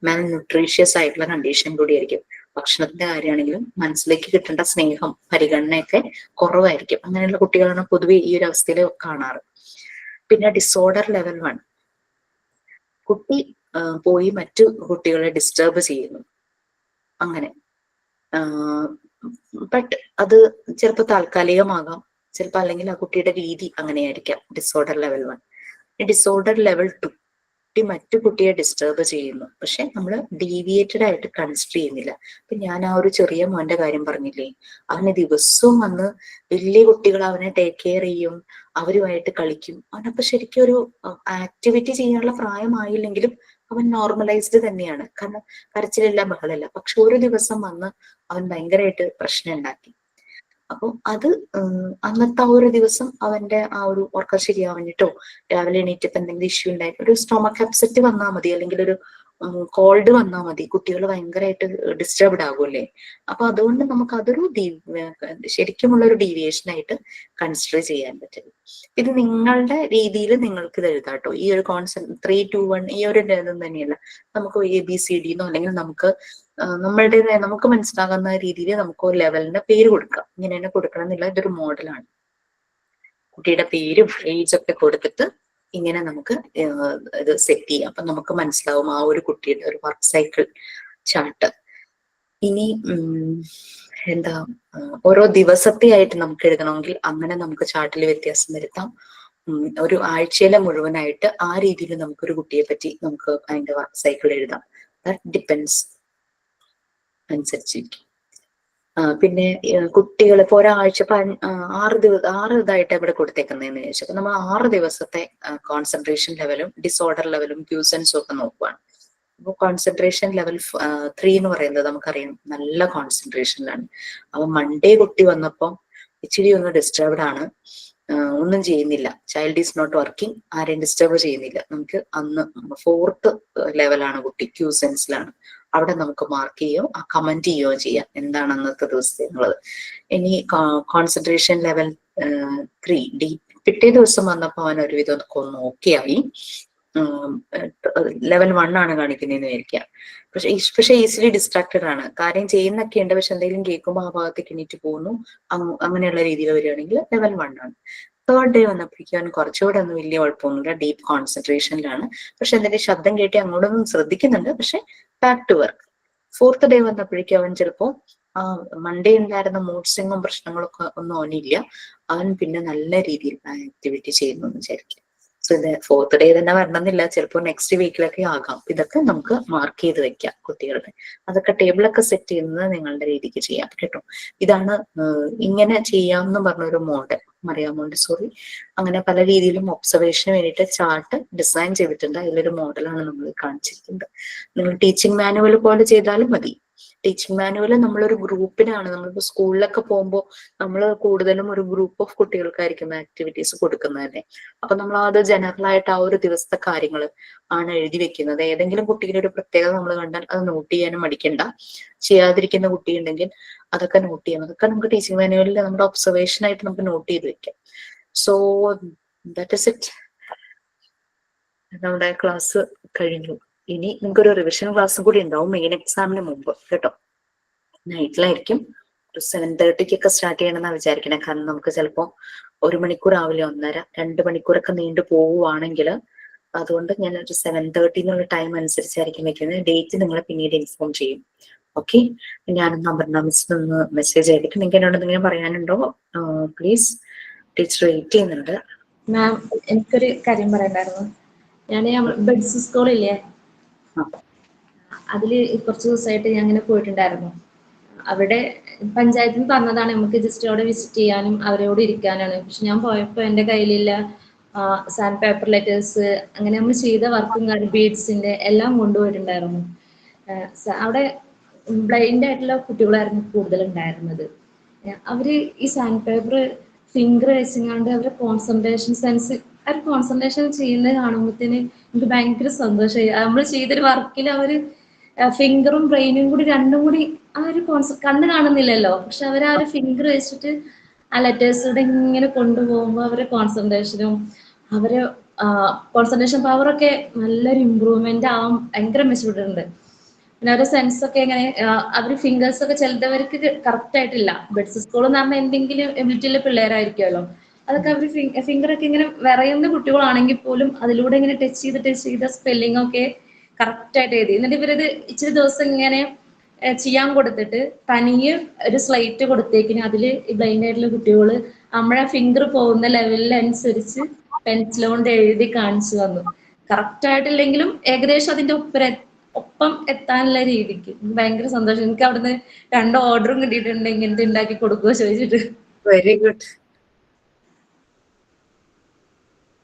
മാൽ ന്യൂട്രീഷ്യസ് ആയിട്ടുള്ള കണ്ടീഷൻ കൂടിയായിരിക്കും. ഭക്ഷണത്തിന്റെ കാര്യമാണെങ്കിലും മനസ്സിലേക്ക് കിട്ടേണ്ട സ്നേഹം, പരിഗണനയൊക്കെ കുറവായിരിക്കും. അങ്ങനെയുള്ള കുട്ടികളാണ് പൊതുവെ ഈ ഒരു അവസ്ഥയിൽ കാണാറ്. പിന്നെ ഡിസോർഡർ ലെവൽ 1 കുട്ടി പോയി മറ്റു കുട്ടികളെ ഡിസ്റ്റർബ് ചെയ്യുന്നു. അങ്ങനെ ബട്ട് അത് ചിലപ്പോൾ താൽക്കാലികമാകാം, ചിലപ്പോൾ അല്ലെങ്കിൽ ആ കുട്ടിയുടെ രീതി അങ്ങനെയായിരിക്കാം. Disorder level 1. ഡിസോർഡർ ലെവൽ 2 കുട്ടി മറ്റു കുട്ടിയെ ഡിസ്റ്റർബ് ചെയ്യുന്നു, പക്ഷെ നമ്മൾ ഡീവിയേറ്റഡ് ആയിട്ട് കൺസിഡർ ചെയ്യുന്നില്ല. ഇപ്പൊ ഞാൻ ആ ഒരു ചെറിയ മോന്റെ കാര്യം പറഞ്ഞില്ലേ, അവന് ദിവസവും വന്ന് വലിയ കുട്ടികൾ അവനെ ടേക്ക് കെയർ ചെയ്യും, അവരുമായിട്ട് കളിക്കും. അവനപ്പൊ ശരിക്കും ഒരു ആക്ടിവിറ്റി ചെയ്യാനുള്ള പ്രായമായില്ലെങ്കിലും അവൻ നോർമലൈസ്ഡ് തന്നെയാണ്. കാരണം കരച്ചിലില്ല, ബഹളമില്ല. പക്ഷെ ഒരു ദിവസം വന്ന് അവൻ ഭയങ്കരമായിട്ട് പ്രശ്നം ഉണ്ടാക്കി. അപ്പൊ അത് അന്നത്തെ ആ ഒരു ദിവസം അവന്റെ ആ ഒരു ഉറക്കം ശരിയാവഞ്ഞിട്ടോ, രാവിലെ എണീറ്റപ്പോ എന്തെങ്കിലും ഇഷ്യൂ ഉണ്ടായി, ഒരു സ്റ്റൊമക് അപ്സെറ്റ് വന്നാൽ മതി, അല്ലെങ്കിൽ ഒരു കോൾഡ് വന്നാൽ മതി, കുട്ടികൾ ഭയങ്കരമായിട്ട് ഡിസ്റ്റർബ്ഡ് ആകുമല്ലേ. അപ്പൊ അതുകൊണ്ട് നമുക്ക് അതൊരു ശരിക്കുമുള്ള ഒരു ഡീവിയേഷൻ ആയിട്ട് കൺസിഡർ ചെയ്യാൻ പറ്റും. ഇത് നിങ്ങളുടെ രീതിയിൽ നിങ്ങൾക്ക് ഇത് എഴുതാട്ടോ. ഈ ഒരു കോൺസെപ്റ്റ് 3, 2, 1 ഈ ഒരു ഇതൊന്നും തന്നെയല്ല. നമുക്ക് ABCD എന്നോ അല്ലെങ്കിൽ നമുക്ക് നമ്മളുടേതായ നമുക്ക് മനസ്സിലാകുന്ന രീതിയിൽ നമുക്ക് ഒരു ലെവലിന്റെ പേര് കൊടുക്കാം. ഇങ്ങനെ തന്നെ കൊടുക്കണം എന്നില്ല, ഇതൊരു മോഡലാണ്. കുട്ടിയുടെ പേരും ഏജ് ഒക്കെ കൊടുത്തിട്ട് ഇങ്ങനെ നമുക്ക് ഇത് സെറ്റ് ചെയ്യാം. അപ്പൊ നമുക്ക് മനസ്സിലാവും ആ ഒരു കുട്ടിയുടെ ഒരു വർക്ക് സൈക്കിൾ ചാർട്ട്. ഇനി എന്താ, ഓരോ ദിവസത്തെ ആയിട്ട് നമുക്ക് എഴുതണമെങ്കിൽ അങ്ങനെ നമുക്ക് ചാർട്ടിൽ വ്യത്യാസം വരുത്താം. ഒരു ആഴ്ചയിലെ മുഴുവനായിട്ട് ആ രീതിയിൽ നമുക്കൊരു കുട്ടിയെ പറ്റി നമുക്ക് അതിന്റെ വർക്ക് സൈക്കിൾ എഴുതാം. ദാറ്റ് ഡിപ്പെൻസ് അനുസരിച്ചിരിക്കും. പിന്നെ കുട്ടികൾ ഇപ്പൊ ഒരാഴ്ച 6 ഇതായിട്ട് ഇവിടെ കൊടുത്തേക്കുന്നതെന്ന് ചോദിച്ചു. അപ്പൊ നമ്മൾ 6 ദിവസത്തെ കോൺസെൻട്രേഷൻ ലെവലും ഡിസോർഡർ ലെവലും ക്യൂസൻസും ഒക്കെ നോക്കുവാണ്. അപ്പൊ കോൺസെൻട്രേഷൻ ലെവൽ 3 എന്ന് പറയുന്നത് നമുക്കറിയാം നല്ല കോൺസെൻട്രേഷനിലാണ്. അപ്പൊ മൺഡേ കുട്ടി വന്നപ്പോ ഇച്ചിരി ഒന്ന് ഡിസ്റ്റർബ്ഡ് ആണ്, ഒന്നും ചെയ്യുന്നില്ല. ചൈൽഡ് ഈസ് നോട്ട് വർക്കിംഗ്, ആരെയും ഡിസ്റ്റർബ് ചെയ്യുന്നില്ല. നമുക്ക് അന്ന് 4th ലെവലാണ് കുട്ടി, ക്യൂസെൻസിലാണ്. അവിടെ നമുക്ക് മാർക്ക് ചെയ്യുകയോ കമന്റ് ചെയ്യുകയോ ചെയ്യാം എന്താണ് അന്നത്തെ ദിവസത്തെ എന്നുള്ളത്. ഇനി കോൺസെൻട്രേഷൻ ലെവൽ 3 പിറ്റേ ദിവസം വന്നപ്പോ അവൻ ഒരുവിധം ഒന്ന് ഓക്കെ ആയി. ലെവൽ 1 ആണ് കാണിക്കുന്നതെന്ന് വിചാരിക്കാം. പക്ഷെ ഈസിലി ഡിസ്ട്രാക്റ്റഡ് ആണ്. കാര്യം ചെയ്യുന്നൊക്കെ ഉണ്ട്, പക്ഷെ എന്തെങ്കിലും കേൾക്കുമ്പോൾ ആ ഭാഗത്തേക്ക് എണീറ്റ് പോകുന്നു. അങ്ങനെയുള്ള രീതിയിൽ വരികയാണെങ്കിൽ ലെവൽ 1 ആണ്. തേർഡ് ഡേ വന്നപ്പോഴേക്കും അവൻ കുറച്ചുകൂടെ ഒന്നും വലിയ കുഴപ്പമൊന്നുമില്ല, ഡീപ്പ് കോൺസെൻട്രേഷനിലാണ്. പക്ഷെ എന്തിന്റെ ശബ്ദം കേട്ടി അങ്ങോട്ടൊന്നും ശ്രദ്ധിക്കുന്നുണ്ട്, പക്ഷെ back to work. Fourth day വന്നപ്പോഴേക്കും അവൻ ചിലപ്പോ മൺഡേ ഉണ്ടായിരുന്ന മൂഡ് സ്വിങ്ങും പ്രശ്നങ്ങളൊക്കെ ഒന്നും അവനില്ല. അവൻ പിന്നെ നല്ല രീതിയിൽ ആക്ടിവിറ്റി ചെയ്യുന്നു എന്ന് വിചാരിക്കും. സോ ഇത് ഫോർത്ത് ഡേ തന്നെ വരണമെന്നില്ല, ചിലപ്പോൾ നെക്സ്റ്റ് വീക്കിലൊക്കെ ആകാം. ഇതൊക്കെ നമുക്ക് മാർക്ക് ചെയ്ത് വെക്കാം കുട്ടികളുടെ. അതൊക്കെ ടേബിളൊക്കെ സെറ്റ് ചെയ്യുന്നത് നിങ്ങളുടെ രീതിക്ക് ചെയ്യാം കേട്ടോ. ഇതാണ് ഇങ്ങനെ ചെയ്യാമെന്ന് പറഞ്ഞൊരു മോഡൽ മറിയ മോണ്ടിസോറി. അങ്ങനെ പല രീതിയിലും ഒബ്സർവേഷന് വേണ്ടിയിട്ട് ചാർട്ട് ഡിസൈൻ ചെയ്തിട്ടുണ്ട്. അതിലൊരു മോഡലാണ് നമ്മൾ കാണിച്ചിരിക്കുന്നത്. നിങ്ങൾ ടീച്ചിങ് മാനുവൽ പോലെ ചെയ്താലും മതി. ടീച്ചിങ് മാനുവല് നമ്മളൊരു ഗ്രൂപ്പിനാണ്, നമ്മളിപ്പോ സ്കൂളിലൊക്കെ പോകുമ്പോൾ നമ്മൾ കൂടുതലും ഒരു ഗ്രൂപ്പ് ഓഫ് കുട്ടികൾക്കായിരിക്കും ആക്ടിവിറ്റീസ് കൊടുക്കുന്നത്. അപ്പൊ നമ്മൾ അത് ജനറൽ ആയിട്ട് ആ ഒരു ദിവസത്തെ കാര്യങ്ങൾ ആണ് എഴുതി വെക്കുന്നത്. ഏതെങ്കിലും കുട്ടിയുടെ ഒരു പ്രത്യേകത നമ്മൾ കണ്ടാൽ അത് നോട്ട് ചെയ്യാനും മടിക്കണ്ട. ചെയ്യാതിരിക്കുന്ന കുട്ടി ഉണ്ടെങ്കിൽ അതൊക്കെ നോട്ട് ചെയ്യണം. അതൊക്കെ നമുക്ക് ടീച്ചിങ് മാനുവലിൽ നമ്മുടെ ഒബ്സർവേഷൻ ആയിട്ട് നമുക്ക് നോട്ട് ചെയ്ത് വെക്കാം. So that is it. നമ്മുടെ ക്ലാസ് കഴിഞ്ഞു. ഇനി നിങ്ങൾക്കൊരു റിവിഷൻ ക്ലാസ് കൂടി ഉണ്ടാവും മെയിൻ എക്സാമിന് മുമ്പ് കേട്ടോ. നൈറ്റിലായിരിക്കും. ഒരു 7:30 സ്റ്റാർട്ട് ചെയ്യണമെന്നാണ് വിചാരിക്കണേ. കാരണം നമുക്ക് ചിലപ്പോൾ 1 മണിക്കൂർ ആവില്ല, 1.5 2 മണിക്കൂറൊക്കെ നീണ്ടു പോവുകയാണെങ്കിൽ. അതുകൊണ്ട് ഞാനൊരു 7:30 എന്നുള്ള ടൈം അനുസരിച്ചായിരിക്കും വെക്കുന്നത്. ഡേറ്റ് നിങ്ങളെ പിന്നീട് ഇൻഫോം ചെയ്യും. ഓക്കെ, ഞാനൊന്ന് അപർണ മിസ്സിനൊന്ന് മെസ്സേജ് ആയിരിക്കും. നിങ്ങൾക്ക് എന്നോട് എന്തെങ്കിലും പറയാനുണ്ടോ? പ്ലീസ്, ടീച്ചർ വെയിറ്റ് ചെയ്യുന്നുണ്ട്. മാം, എനിക്കൊരു കാര്യം പറയണ്ടായിരുന്നു. ഞാൻ ബെഡ്സ് സ്കൂളില്ലേ, അതില് കുറച്ച് ദിവസമായിട്ട് ഞാൻ അങ്ങനെ പോയിട്ടുണ്ടായിരുന്നു. അവിടെ പഞ്ചായത്തിൽ നിന്ന് പറഞ്ഞതാണ് നമുക്ക് ജസ്റ്റ് അവിടെ വിസിറ്റ് ചെയ്യാനും അവരോട് ഇരിക്കാനാണ്. പക്ഷെ ഞാൻ പോയപ്പോൾ എൻ്റെ കയ്യിലില്ല സാൻഡ് പേപ്പർ ലെറ്റേഴ്സ്, അങ്ങനെ നമ്മൾ ചെയ്ത വർക്കും ബീഡ്സിന്റെ എല്ലാം കൊണ്ടുപോയിട്ടുണ്ടായിരുന്നു. അവിടെ ബ്ലൈൻഡ് ആയിട്ടുള്ള കുട്ടികളായിരുന്നു കൂടുതലുണ്ടായിരുന്നത്. അവര് ഈ സാൻഡ് പേപ്പർ ഫിംഗർ വെച്ചങ്ങാണ്ട് അവരുടെ കോൺസെൻട്രേഷൻ സെൻസ്, അവർ കോൺസെൻട്രേഷൻ ചെയ്യുന്നത് കാണുമ്പോഴത്തേന് എനിക്ക് ഭയങ്കര സന്തോഷമായി. നമ്മൾ ചെയ്തൊരു വർക്കിൽ അവര് ഫിംഗറും ബ്രെയിനും കൂടി രണ്ടും കൂടി ആ ഒരു കണ്ണ് കാണുന്നില്ലല്ലോ, പക്ഷെ അവർ ആ ഒരു ഫിംഗർ വെച്ചിട്ട് ആ ലെറ്റേഴ്സിലൂടെ ഇങ്ങനെ കൊണ്ടുപോകുമ്പോൾ അവരുടെ കോൺസെൻട്രേഷനും അവരെ കോൺസെൻട്രേഷൻ പവറൊക്കെ നല്ലൊരു ഇമ്പ്രൂവ്മെന്റ് ആവാൻ ഭയങ്കര മെച്ചപ്പെട്ടിട്ടുണ്ട്. പിന്നെ അവരുടെ സെൻസ് ഒക്കെ എങ്ങനെ, അവർ ഫിംഗേഴ്സ് ഒക്കെ ചിലവർക്ക് കറക്റ്റ് ആയിട്ടില്ല. ബെഡ്സ് സ്കൂൾ എന്ന് പറഞ്ഞാൽ എന്തെങ്കിലും എബിലിറ്റിയുള്ള പിള്ളേരായിരിക്കുമല്ലോ. അതൊക്കെ അവർ ഫിംഗറൊക്കെ ഇങ്ങനെ വിറയുന്ന കുട്ടികളാണെങ്കിൽ പോലും അതിലൂടെ ഇങ്ങനെ ടച്ച് ചെയ്ത സ്പെല്ലിംഗ് ഒക്കെ കറക്റ്റ് ആയിട്ട് എഴുതി. എന്നിട്ട് ഇവരത് ഇച്ചിരി ദിവസം ഇങ്ങനെ ചെയ്യാൻ കൊടുത്തിട്ട് തനിയെ ഒരു സ്ലൈറ്റ് കൊടുത്തേക്കിന് അതിൽ ബ്ലൈൻഡ് ആയിട്ടുള്ള കുട്ടികൾ നമ്മളെ ഫിംഗർ പോകുന്ന ലെവലിനനുസരിച്ച് പെൻസിൽ കൊണ്ട് എഴുതി കാണിച്ചു തന്നു. കറക്റ്റ് ആയിട്ടില്ലെങ്കിലും ഏകദേശം അതിന്റെ ഒപ്പം എത്താനുള്ള രീതിക്ക്. ഭയങ്കര സന്തോഷം. എനിക്ക് അവിടുന്ന് 2 ഓർഡറും കിട്ടിയിട്ടുണ്ട്, ഇങ്ങനത്തെ ഉണ്ടാക്കി കൊടുക്കുമോ ചോദിച്ചിട്ട്. Very good.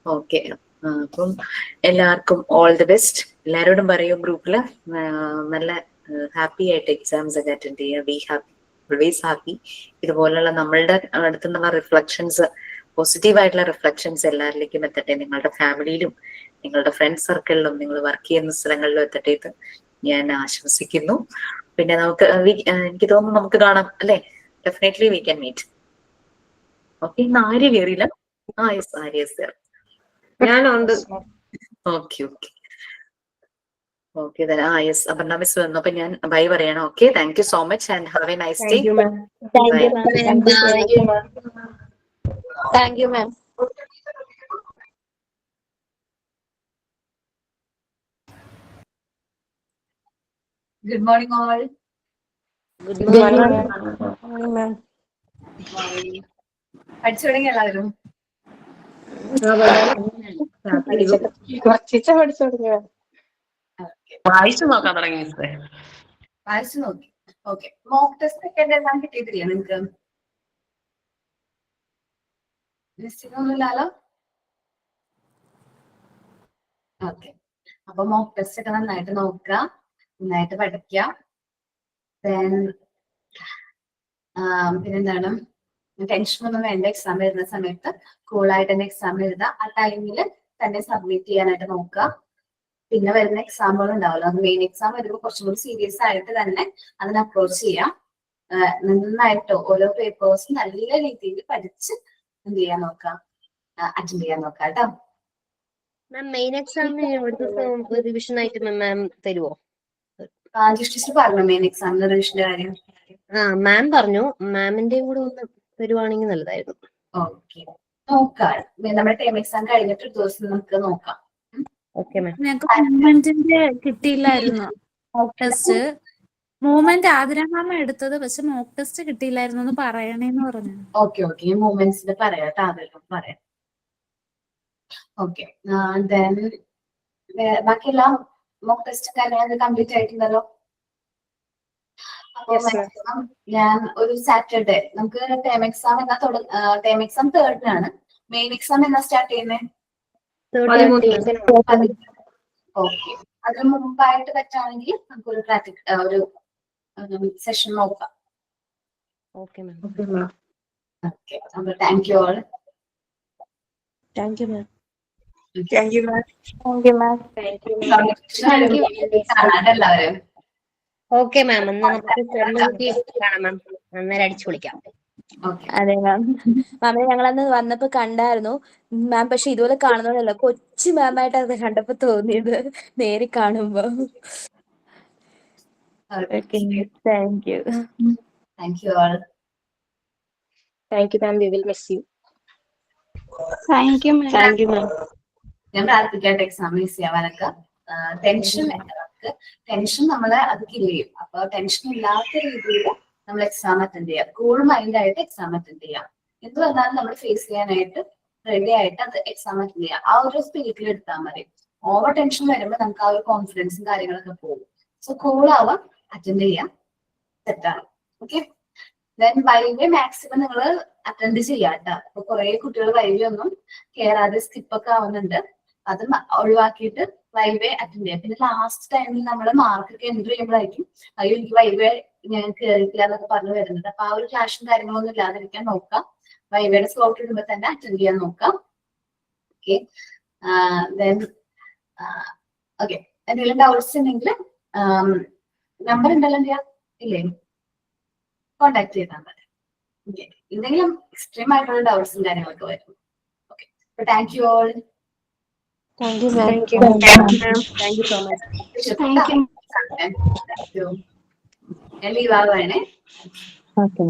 ഓക്കെ, അപ്പം എല്ലാവർക്കും ഓൾ ദി ബെസ്റ്റ്. എല്ലാവരോടും പറയൂ ഗ്രൂപ്പില് നല്ല ഹാപ്പി ആയിട്ട് എക്സാംസ് ഒക്കെ അറ്റൻഡ് ചെയ്യുക. Be happy, always happy. ഇതുപോലുള്ള നമ്മളുടെ അടുത്ത് നിന്നുള്ള റിഫ്ലക്ഷൻസ്, പോസിറ്റീവായിട്ടുള്ള റിഫ്ലക്ഷൻസ് എല്ലാവരിലേക്കും എത്തട്ടെ. നിങ്ങളുടെ ഫാമിലിയിലും നിങ്ങളുടെ ഫ്രണ്ട് സർക്കിളിലും നിങ്ങൾ വർക്ക് ചെയ്യുന്ന സ്ഥലങ്ങളിലും എത്തട്ടെ എന്ന് ഞാൻ ആശംസിക്കുന്നു. പിന്നെ നമുക്ക് എനിക്ക് തോന്നുന്നു നമുക്ക് കാണാം അല്ലേ? Definitely we can meet. Okay, ഇന്ന് ആര്യ കയറിയില്ല. Yes, Arya sir. ഞാനുണ്ട്. Okay okay okay. Yes, Aparna miss വന്നു. അപ്പൊ ഞാൻ ബൈ പറയണം. Okay, thank you so much and have a nice day. Thank you ma'am. Good morning all. Good morning ma'am. പഠിച്ചു തുടങ്ങി എല്ലാവരും? കുറച്ച് പഠിച്ചു തുടങ്ങിയ. വായിച്ചു നോക്കാൻ തുടങ്ങി മിസ്സേ. വായിച്ചു നോക്കി. ഓക്കെ, മോക്ക് ടെസ്റ്റ് ഒക്കെ എല്ലാം കിട്ടിയിട്ടില്ല നിങ്ങക്ക്? ഒന്നുമില്ലല്ലോ. ഓക്കെ, അപ്പൊ മോക്ക് ടെസ്റ്റ് ഒക്കെ നന്നായിട്ട് നോക്കുക, നന്നായിട്ട് പഠിക്കുക. പിന്നെന്താണ്, ടെൻഷനൊന്നും വേണ്ട. എക്സാം എഴുതുന്ന സമയത്ത് കൂളായിട്ട് തന്നെ എക്സാം എഴുതുക. ആ ടൈമിൽ തന്നെ സബ്മിറ്റ് ചെയ്യാനായിട്ട് നോക്കുക. പിന്നെ വരുന്ന എക്സാമുകൾ ഉണ്ടാവുമല്ലോ, അത് മെയിൻ എക്സാം വരുമ്പോൾ കുറച്ചും കൂടി സീരിയസ് ആയിട്ട് തന്നെ അതിനെ അപ്രോച്ച് ചെയ്യാം. നന്നായിട്ട് ഓരോ പേപ്പേഴ്സും നല്ല രീതിയിൽ പഠിച്ച് എന്ത് ചെയ്യാൻ നോക്കാം, അറ്റൻഡ് ചെയ്യാൻ നോക്കാം കേട്ടോ. മാം മെയിൻ എക്സാമിന് ഒരു ദിവസം റിവിഷൻ ആയിട്ട് മാം തരുമോ? ടീച്ചർ പറഞ്ഞു മെയിൻ എക്സാമിന് റിവിഷന്റെ കാര്യം. മാം പറഞ്ഞു. മാമിന്റെയും കൂടെ ഒന്ന് തരുവാണെങ്കിൽ നല്ലതായിരുന്നു. ഓക്കെ, നോക്കാം. നമ്മുടെ ടേം എക്സാം കഴിഞ്ഞിട്ട് ഒരു ദിവസം നമുക്ക് നോക്കാം. Okay ma'am. ഞങ്ങൾക്ക് മൂവ്മെന്റിന്റെ കിട്ടിയില്ലായിരുന്നു മോക്ക് ടെസ്റ്റ്. മൂവ്മെന്റ് ആതിര മാമ എടുത്തത്, പക്ഷെ മോക്ക് ടെസ്റ്റ് കിട്ടിയില്ലായിരുന്നു എന്ന് പറയണേന്ന് പറഞ്ഞു. ഓക്കെ ഓക്കെ, ഈ മൂവ്മെന്റ്സിന്റെ പറയാം, അതെല്ലാം പറയാം. ഓക്കെ, ബാക്കിയെല്ലാം മോക്ക് ടെസ്റ്റ് കാര്യങ്ങൾ കംപ്ലീറ്റ് ആയിട്ടുണ്ടല്ലോ. അപ്പൊ മാക്സിമം ഞാൻ ഒരു സാറ്റർഡേ നമുക്ക് ടേം എക്സാം എന്നാ term exam 3rd main exam എന്നാ സ്റ്റാർട്ട് ചെയ്യുന്നത്? ഓക്കെ, അതിന് മുമ്പായിട്ട് പറ്റുകയാണെങ്കിൽ നമുക്കൊരു ഒരു സെഷൻ നോക്കാം. ഓക്കെ മാം. ഓക്കെ, അപ്പൊ thank you all. Thank you മാം. എല്ലാവരും ഓക്കെ മാം, എന്നാ നമുക്ക് കാണാം മാം. അന്നേരം അടിച്ചു വിളിക്കാം. അതെ മാം. മാമിനെ ഞങ്ങളന്ന് വന്നപ്പോ കണ്ടായിരുന്നു മാം. പക്ഷെ ഇതുപോലെ കാണുന്നതല്ല, കൊച്ചു മാമായിട്ട് അത് കണ്ടപ്പോ തോന്നിയത് നേരിൽ കാണുമ്പോ. Thank you. Thank you all. Thank you ma'am, we will miss you. Thank you ma'am. Thank you മാം. ഞാൻ പ്രാർത്ഥിക്കട്ടെ എക്സാം ഈസി ആവാനൊക്കെ. ടെൻഷൻ നമ്മളെ അത് കില്ല് ചെയ്യും. അപ്പൊ ടെൻഷൻ ഇല്ലാത്ത രീതിയിൽ നമ്മൾ എക്സാം അറ്റൻഡ് ചെയ്യാം. കൂൾ മൈൻഡ് ആയിട്ട് എക്സാം അറ്റൻഡ് ചെയ്യാം. എന്ത് വന്നാലും നമ്മൾ ഫേസ് ചെയ്യാനായിട്ട് റെഡി ആയിട്ട് അത് എക്സാം അറ്റൻഡ് ചെയ്യാം. ആ ഒരു സ്പിരിറ്റിൽ എടുത്താൽ മതി. ഓവർ ടെൻഷൻ വരുമ്പോൾ നമുക്ക് ആ ഒരു കോൺഫിഡൻസും കാര്യങ്ങളൊക്കെ പോകും. സോ കൂൾ ആവാം, അറ്റൻഡ് ചെയ്യാം, സെറ്റാണ്. ഓക്കെ, ദെൻ വൈവേ മാക്സിമം നിങ്ങൾ അറ്റൻഡ് ചെയ്യാട്ടോ. അപ്പൊ കുറെ കുട്ടികൾ വൈവേ ഒന്നും കേറാതെ സ്കിപ്പൊക്കെ ആവുന്നുണ്ട്. അത് ഒഴിവാക്കിയിട്ട് വൈവേ അറ്റൻഡ് ചെയ്യാം. പിന്നെ ലാസ്റ്റ് ടൈമിൽ നമ്മൾ മാർക്കൊക്കെ എൻട്രി ചെയ്യുമ്പോഴായിരിക്കും അയ്യോ എനിക്ക് വൈവേ ഞാൻ കയറിയിട്ടില്ല എന്നൊക്കെ പറഞ്ഞു വരുന്നത്. അപ്പൊ ആ ഒരു ക്ലാഷും കാര്യങ്ങളൊന്നും ഇല്ലാതിരിക്കാൻ നോക്കാം. വൈവയുടെ സ്ലോട്ട് ഇടുമ്പോൾ തന്നെ അറ്റൻഡ് ചെയ്യാൻ നോക്കാം. ഓക്കെ, ദെൻ ഓക്കെ, എന്തെങ്കിലും ഡൗട്ട്സ് ഉണ്ടെങ്കിൽ നമ്പർ ഉണ്ടല്ലോ ചെയ്യാം, ഇല്ലേ? കോണ്ടാക്ട് ചെയ്താൽ മതി. ഓക്കെ, എന്തെങ്കിലും എക്സ്ട്രീം ആയിട്ടുള്ള ഡൗട്ട്സും കാര്യങ്ങളൊക്കെ വരും. Okay, thank you all. Thank you ma'am. Thank you so much. ഞാൻ ലീവ് ആവുകയാണേ. ഓക്കെ.